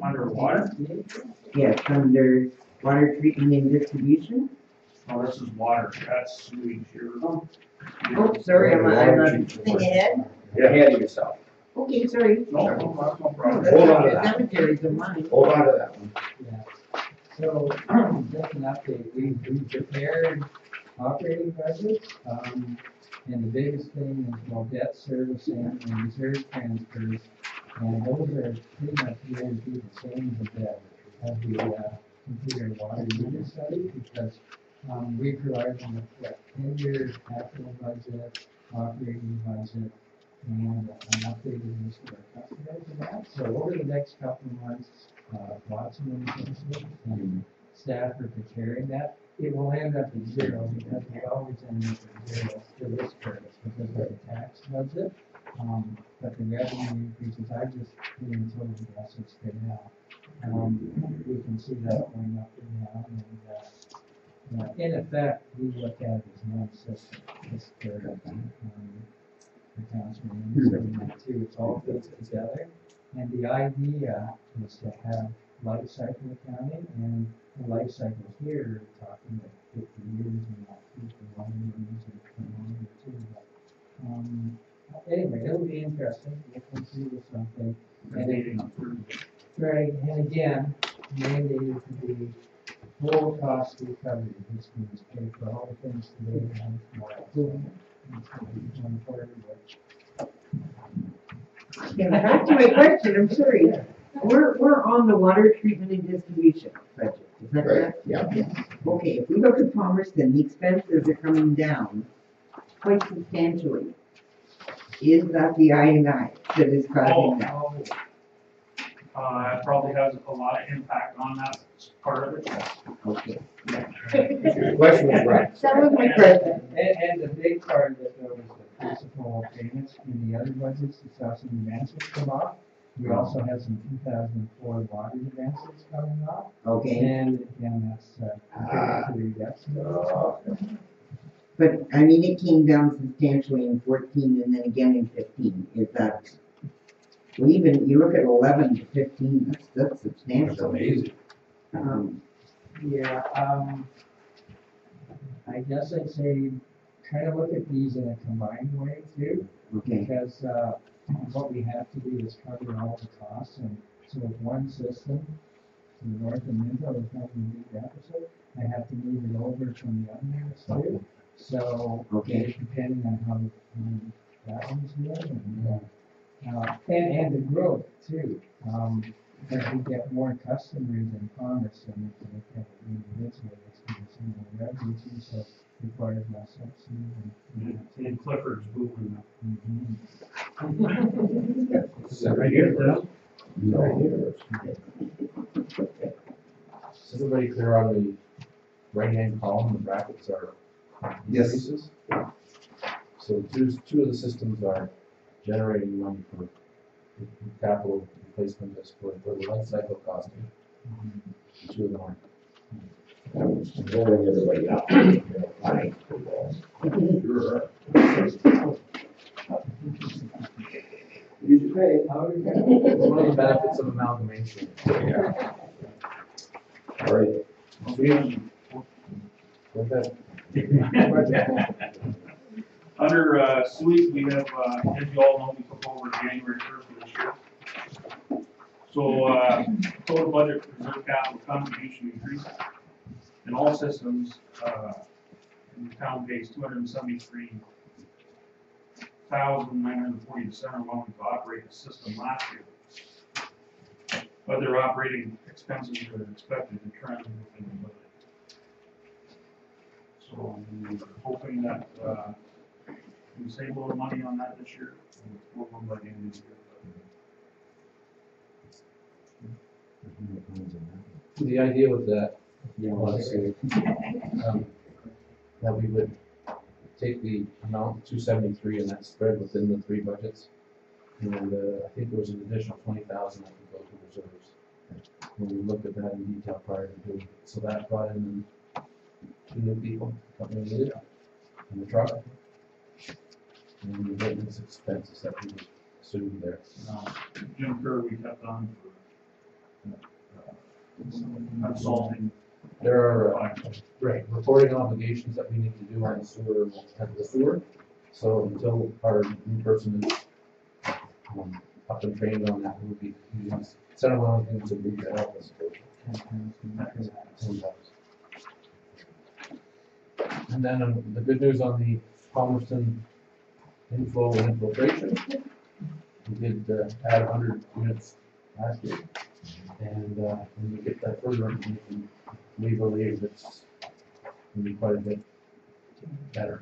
Speaker 3: Underwater?
Speaker 4: yes, under water treatment and distribution.
Speaker 3: Oh, this is water, that's sewage here.
Speaker 4: Oh, sorry, I'm thinking ahead.
Speaker 1: Get ahead of yourself.
Speaker 4: Okay, sorry.
Speaker 3: No, that's no
Speaker 4: Oh,
Speaker 3: problem.
Speaker 4: that's
Speaker 1: Hold on to
Speaker 4: the
Speaker 1: that.
Speaker 4: cemeteries of mine.
Speaker 1: Hold on to that one.
Speaker 5: So, just an update, we prepared operating budgets, and the biggest thing is, well, debt servicing and reserve transfers, and those are pretty much going to be the same as we completed our water user study, because we provide them with 10-year capital budget, operating budget and an updated list of our customers and that. So over the next couple of months, lots of initiatives and staff are preparing that. It will end up at zero because we always end up at zero for this purpose because of the tax budget. But the revenue increases, I just being told the guesses for now. We can see that going up and down and in effect, we look at it as one system. It's for councilman too. It's all built together. And the idea is to have life cycle accounting and the life cycle here, we're talking like 50 years and not 1 years and 1 or 2. But, anyway, it'll be interesting. We'll come through with something. Right, and again, mandated to be full cost recovery. This means pay for all the things today and more.
Speaker 4: Yeah, back to my question, I'm sorry. We're on the water treatment and distribution budget, is that correct?
Speaker 1: Yeah.
Speaker 4: Okay, if we look at Palmerston, the expenses are coming down quite substantially. Is that the I&I that is causing that?
Speaker 3: It probably has a lot of impact on that part of it.
Speaker 4: Okay.
Speaker 1: The question was right.
Speaker 4: That was my question.
Speaker 5: And the big part of it though is the principal payments in the other budgets, the saw some advances come off. We also have some 2004 water advances coming off.
Speaker 4: Okay,
Speaker 5: And again, that's to the deficit.
Speaker 4: but I mean, it came down substantially in 14 and then again in 15. Is that, well, even, you look at 11 to 15, that's substantial.
Speaker 2: That's amazing.
Speaker 5: I guess I'd say try to look at these in a combined way too,
Speaker 4: Okay,
Speaker 5: because what we have to do is cover all the costs, and so with one system, to the north of Minto is having a big deficit, I have to move it over from the other units too. So,
Speaker 4: okay,
Speaker 5: depending on how that one's doing, and the growth too. As we get more customers in commerce and we can look at it individually, it's going to see more revenue too, so it requires less subsidy.
Speaker 3: And Clifford's booming now.
Speaker 2: Right here, though.
Speaker 1: No.
Speaker 2: Is everybody clear on the right-hand column, the brackets are increases? So two of the systems are generating money for capital replacement as for the life cycle costing. Two of them aren't.
Speaker 1: I'm holding everybody up. Fine. Sure.
Speaker 8: You should pay.
Speaker 2: It's one of the benefits of amalgamation.
Speaker 1: Yeah. All right.
Speaker 2: Go ahead.
Speaker 3: Under sewage, we have, as you all know, we took over January 1st of this year. So total budget reserve capital contribution increase in all systems. The town pays $273,947 to operate the system last year. But their operating expenses are expected to trend within the budget. So we're hoping that we save a little money on that this year. We'll work on by the end of the year.
Speaker 2: The idea with that, was that we would take the amount 273 and that spread within the three budgets. And I think there was an additional 20,000 that could go to reserves. When we looked at that in detail prior to doing it. So that brought in 2 new people, the company needed, and the truck. And the maintenance expenses that we would assume there.
Speaker 3: Jim Kerr, we kept on for consulting.
Speaker 2: There are, reporting obligations that we need to do on the sewer. So until our new person is up and trained on that, we'll be using several things to do to help us. And then the good news on the Palmerston inflow and infiltration, we did add 100 units last year. And when we get that further information, we believe it's going to be quite a bit better.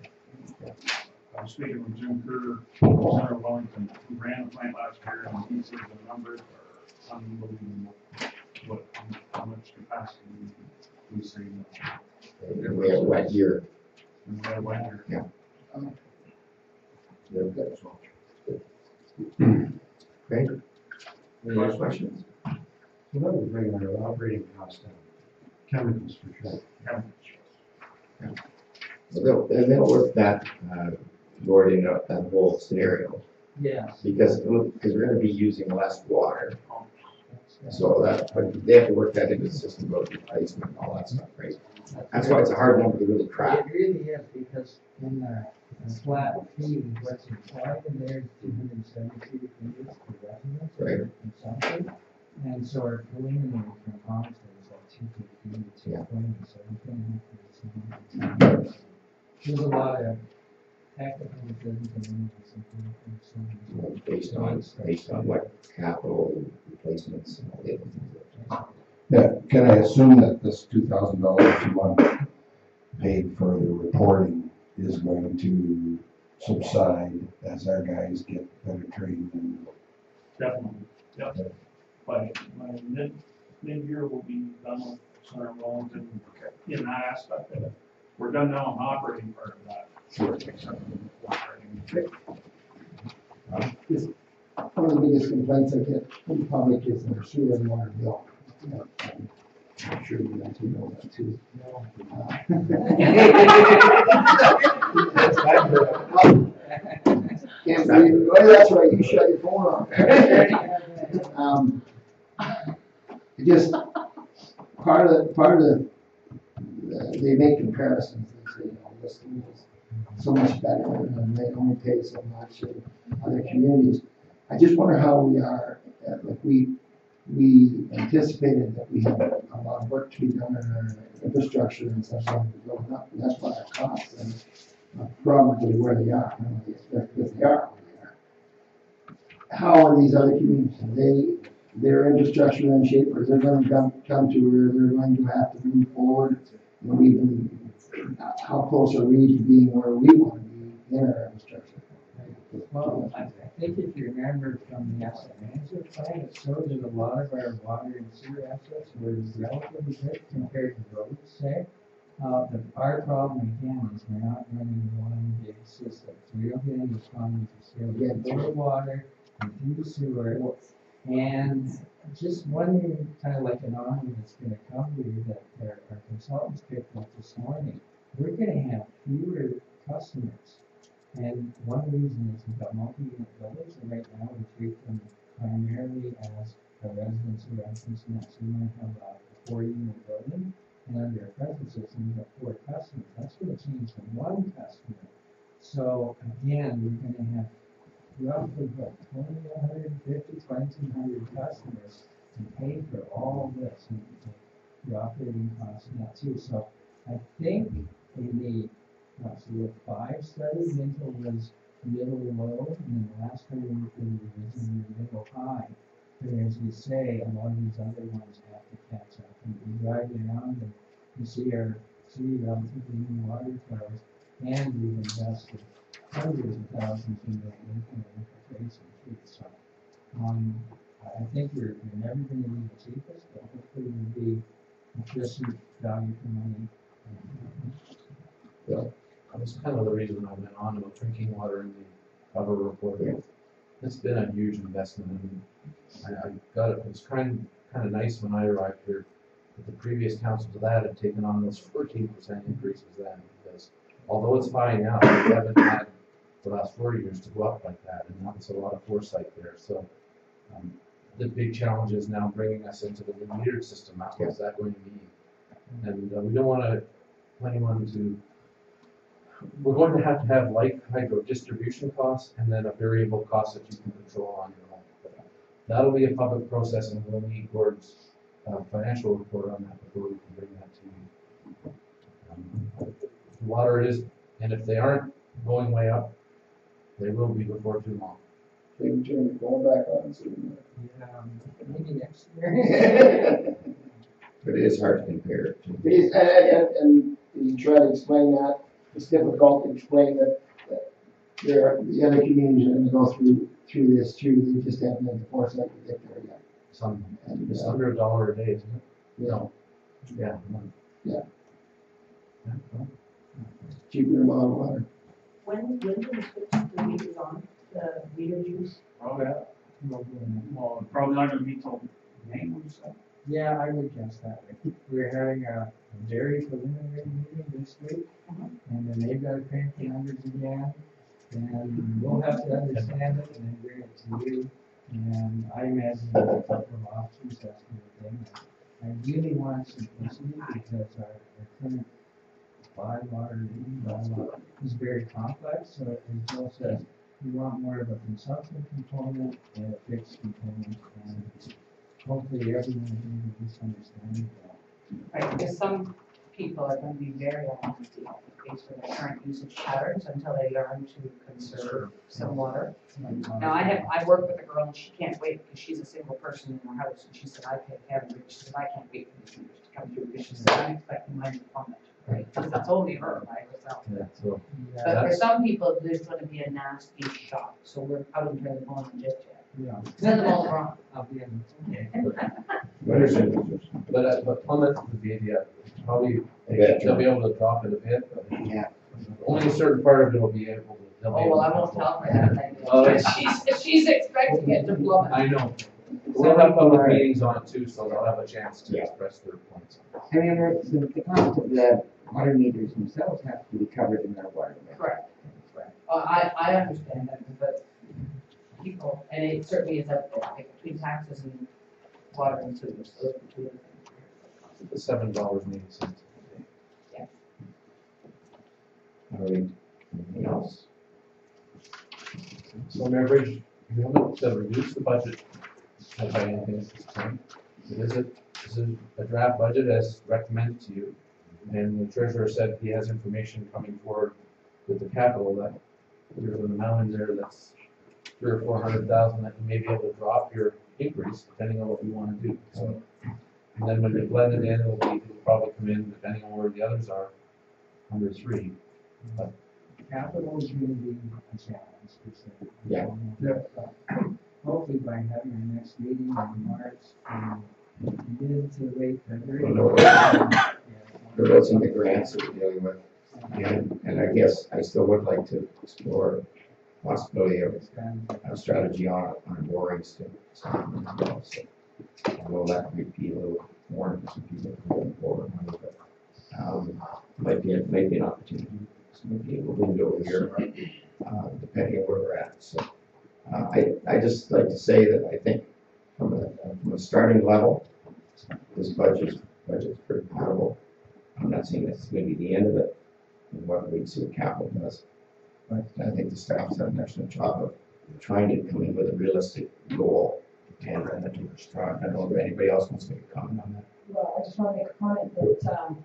Speaker 3: I was speaking with Jim Kerr, Center of Wellington, who ran the plant last year, and he said the numbers are unbelievable. How much capacity we see.
Speaker 1: We have a wet year.
Speaker 3: And we have one year.
Speaker 1: Yeah. They're good as well. Okay. Any other questions?
Speaker 10: So that would bring our operating cost down, chemicals for sure.
Speaker 1: Well, they'll work that, Lord, in that whole scenario,
Speaker 5: Yes.
Speaker 1: because we're gonna be using less water. So that, but they have to work that into the system, about replacement and all that stuff, right? That's why it's a hard number to really crack.
Speaker 5: It really is, because in the flat fee, what's implied in there is 270 cubic meters per resident
Speaker 1: Right.
Speaker 5: consumption. And so our preliminary from Thompson is like 250 to 220, so we're gonna have to do some. There's a lot of technical things and something.
Speaker 1: Based on what capital replacements and all the other things.
Speaker 7: Yeah, can I assume that this $2,000 a month paid for the reporting is going to subside as our guys get better trained and
Speaker 3: Definitely, yep. By mid-year, we'll be done with Center of Wellington in that aspect of it. We're done now on the operating part of that.
Speaker 1: Sure.
Speaker 8: One of the biggest complaints I get from the public is their sewer and water bill. I'm sure you guys know that too. Can't believe, oh, that's right, you shut your phone off. It just, part of the, they make comparisons, they say, you know, this is so much better, and they only pay so much in other communities. I just wonder how we are, like we anticipated that we had a lot of work to be done in our infrastructure and such going up, and that's why our costs are probably where they are, I don't know, because they are where they are. How are these other communities? Their infrastructure in shape, or is it going to come to where they're going to have to move forward? And we've been, how close are we to being where we want to be in our infrastructure?
Speaker 5: Well, I think if you remember from the asset management plan, it showed that a lot of our water and sewer assets were relatively good compared to roads, say. But our problem again is we're not running one big system. So we don't get any economies of scale. We get more water and through the sewer. And just one kind of like anomaly that's going to come here that our consultants picked up this morning, we're going to have fewer customers. And one reason is we've got multi-unit buildings, and right now we treat them primarily as a residence or residence net. So we might have a 4-unit building, and under our present system, we've got 4 customers. That's going to change to 1 customer. So again, we're going to have roughly about 2,150, 2,200 customers to pay for all this and the operating costs and that too. So I think in the the 5 studies, Minto was middle low, and then the last time we was in the middle high. But as you say, a lot of these other ones have to catch up. And you drive around and you see our city relatively new water towers, and we've invested hundreds of thousands in the infiltration too. So I think we're never going to be the cheapest, but hopefully we'll be efficient value for money.
Speaker 1: Yeah.
Speaker 2: That's kind of the reason I went on about drinking water in the cover report. It's been a huge investment, and I got it. It was kind of nice when I arrived here. But the previous council to that had taken on those 14% increases then, because although it's high now, we haven't had the last 4 years to go up like that, and that was a lot of foresight there. So the big challenge is now bringing us into the new metered system. What's that going to mean? And we don't want anyone to. We're going to have like hydro distribution costs and then a variable cost that you can control on your own. But that'll be a public process, and we'll need Gordon's financial report on that before we can bring that to you. Water is, and if they aren't going way up, they will be before too long.
Speaker 8: Maybe turn the phone back on soon.
Speaker 5: Maybe next year.
Speaker 1: But it is hard to compare.
Speaker 8: It is, and you try to explain that, it's difficult to explain that the other communities are gonna go through this too, they just haven't had the foresight to get there yet. And,
Speaker 2: It's under $1 a day, isn't it?
Speaker 8: No,
Speaker 2: Yeah.
Speaker 8: Yeah. cheaper than bottled water.
Speaker 9: When do we switch the meters on, the meter use?
Speaker 3: Oh, yeah. Well, probably not gonna be till May, so.
Speaker 5: Yeah, I would guess that way. We're having a very preliminary meeting this week, and then they've got to crank the numbers again, and we'll have to understand it and then bring it to you. And I imagine there's a couple of options, that sort of thing. I really want simplicity because our current bylaw is very complex, so as Joe says, we want more of a consumption component and a fixed component, and hopefully everyone will just understand that.
Speaker 11: Right, because some people are gonna be very unhappy based on their current usage patterns until they learn to conserve some water. Now, I work with a girl and she can't wait because she's a single person in her house and she said, I pay heaven, but she said, I can't wait for these meters to come through because she said, I'm expecting mine to plummet, right? Because that's only her, by herself.
Speaker 2: Yeah, so
Speaker 11: But for some people, there's gonna be a nasty shock, so I wouldn't turn the phone on just yet.
Speaker 5: Yeah.
Speaker 11: Send them all wrong.
Speaker 5: I'll be in.
Speaker 2: But plummet would be probably, they'll be able to drop it a bit, but
Speaker 4: Yeah.
Speaker 2: only a certain part of it will be able to. they'll be
Speaker 11: Oh,
Speaker 2: able
Speaker 11: well,
Speaker 2: to
Speaker 11: I won't
Speaker 2: control.
Speaker 11: tell her that.
Speaker 2: Oh,
Speaker 11: She's expecting it to plummet.
Speaker 2: I know. We'll have public meetings on it too, so they'll have a chance to
Speaker 1: Yeah.
Speaker 2: express their points.
Speaker 4: I mean, the cost of the water meters themselves have to be covered in our water bill.
Speaker 11: Correct. I understand that, but people, and it certainly is up there, like between taxes and water and sewage, those are two of the things.
Speaker 2: The $7.80.
Speaker 1: All right, anything else?
Speaker 2: So Mayor, you haven't reduced the budget by anything at this time. It is a draft budget as recommended to you. And the treasurer said he has information coming forward with the capital that there's an amount in there that's $300,000 or $400,000 that you may be able to drop your increase depending on what you want to do. So, and then when you blend it in, it'll probably come in, depending on where the others are, under 3. But
Speaker 5: Capital is going to be a challenge, specifically.
Speaker 1: Yeah.
Speaker 5: Hopefully by having our next meeting in March, mid to late February.
Speaker 1: Well, there was some of the grants that we're dealing with, and I guess I still would like to explore possibility of a strategy on borings to. So, I know that might be a little more for some people going forward, but might be an opportunity. Maybe a window here, depending on where we're at. So I just like to say that I think from a starting level, this budget's pretty palatable. I'm not saying that's going to be the end of it, and what we see what capital does. But I think the staff's done an excellent job of trying to come in with a realistic goal. And I think we're strong. I don't know if anybody else wants to make a comment on that.
Speaker 9: Well, I just want to make a comment that,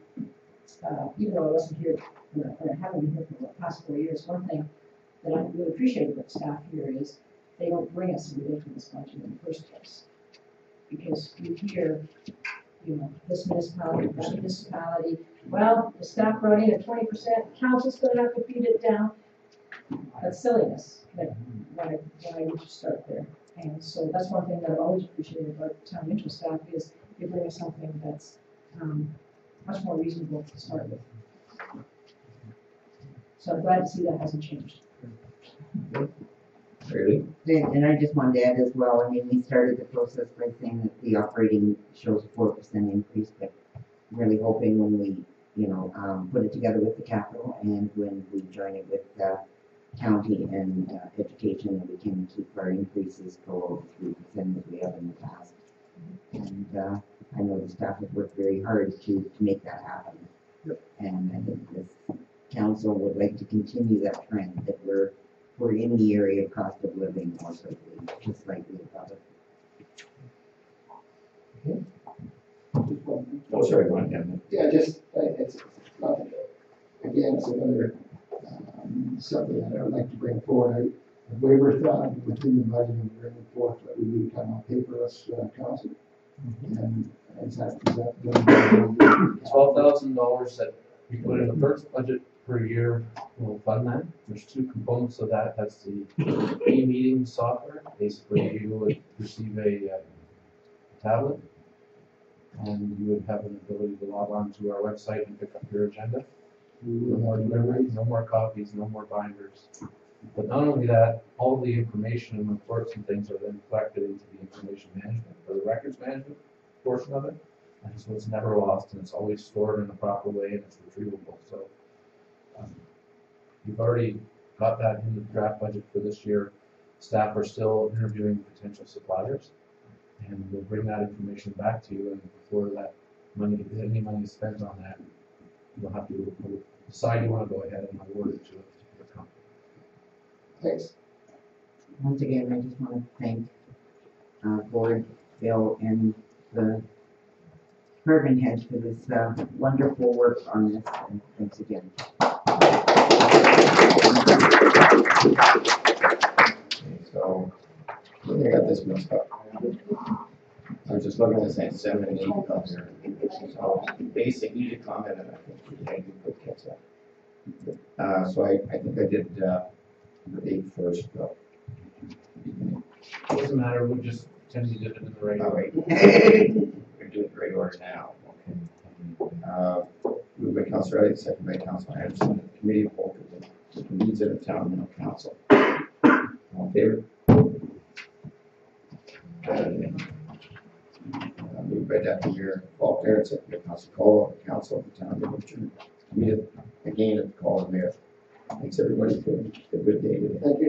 Speaker 9: even though I wasn't here, or I haven't been here for the past 4 years, one thing that I really appreciate about staff here is they don't bring us a ridiculous budget in the first place. Because you hear, this municipality, that municipality, well, the staff brought in at 20%, council's gonna have to feed it down. That's silliness, like, why would you start there? And so that's one thing that I've always appreciated about town Minto staff is they bring us something that's, much more reasonable to start with. So I'm glad to see that hasn't changed.
Speaker 1: Really?
Speaker 4: And I just wanted to add as well, I mean, we started the process by saying that the operating shows a 4% increase, but really hoping when we, put it together with the capital and when we join it with county and education, that we can keep our increases below 3% as we have in the past. And I know the staff has worked very hard to make that happen. And I think this council would like to continue that trend, that we're in the area of cost of living more slightly, just slightly above it.
Speaker 1: Oh, sorry, go on, Dan.
Speaker 8: Yeah, just, it's nothing. Again, it's another, something that I would like to bring forward. The waiver thought within the budget and bringing forth what we do kind of paperless council. And is that
Speaker 2: $12,000 that we put in the first budget per year will fund that. There's two components of that. That's the e-meeting software. Basically, you would receive a tablet, and you would have an ability to log on to our website and pick up your agenda. No more delivery, no more copies, no more binders. But not only that, all the information and reports and things are then collected into the information management, or the records management portion of it. And so it's never lost, and it's always stored in a proper way, and it's retrievable. So you've already got that in the draft budget for this year. Staff are still interviewing potential suppliers, and we'll bring that information back to you. And before that money, if any money is spent on that, you'll have to decide you want to go ahead and award it to a particular company.
Speaker 8: Thanks.
Speaker 4: Once again, I just want to thank Board, Bill, and the department heads for this wonderful work on this, and thanks again.
Speaker 1: So, I think I got this messed up. I was just looking at this at 7 and 8 up here. So, basic, you did comment, and I think I did put catch up. So I think I did the 8 first, though.
Speaker 2: Doesn't matter, we just tend to get it in the right
Speaker 1: All
Speaker 2: order.
Speaker 1: right. We're doing the right order now. Moved by Councilor Elliott, second by Councilor Anderson, the committee of whole for the needs of the town mental council. All in favor? Moved by Deputy Mayor Faulkner, second by Councilor Cole, the council of the town of Minto. Committee again at the call of the mayor. Thanks everybody for a good day today.
Speaker 8: Thank you.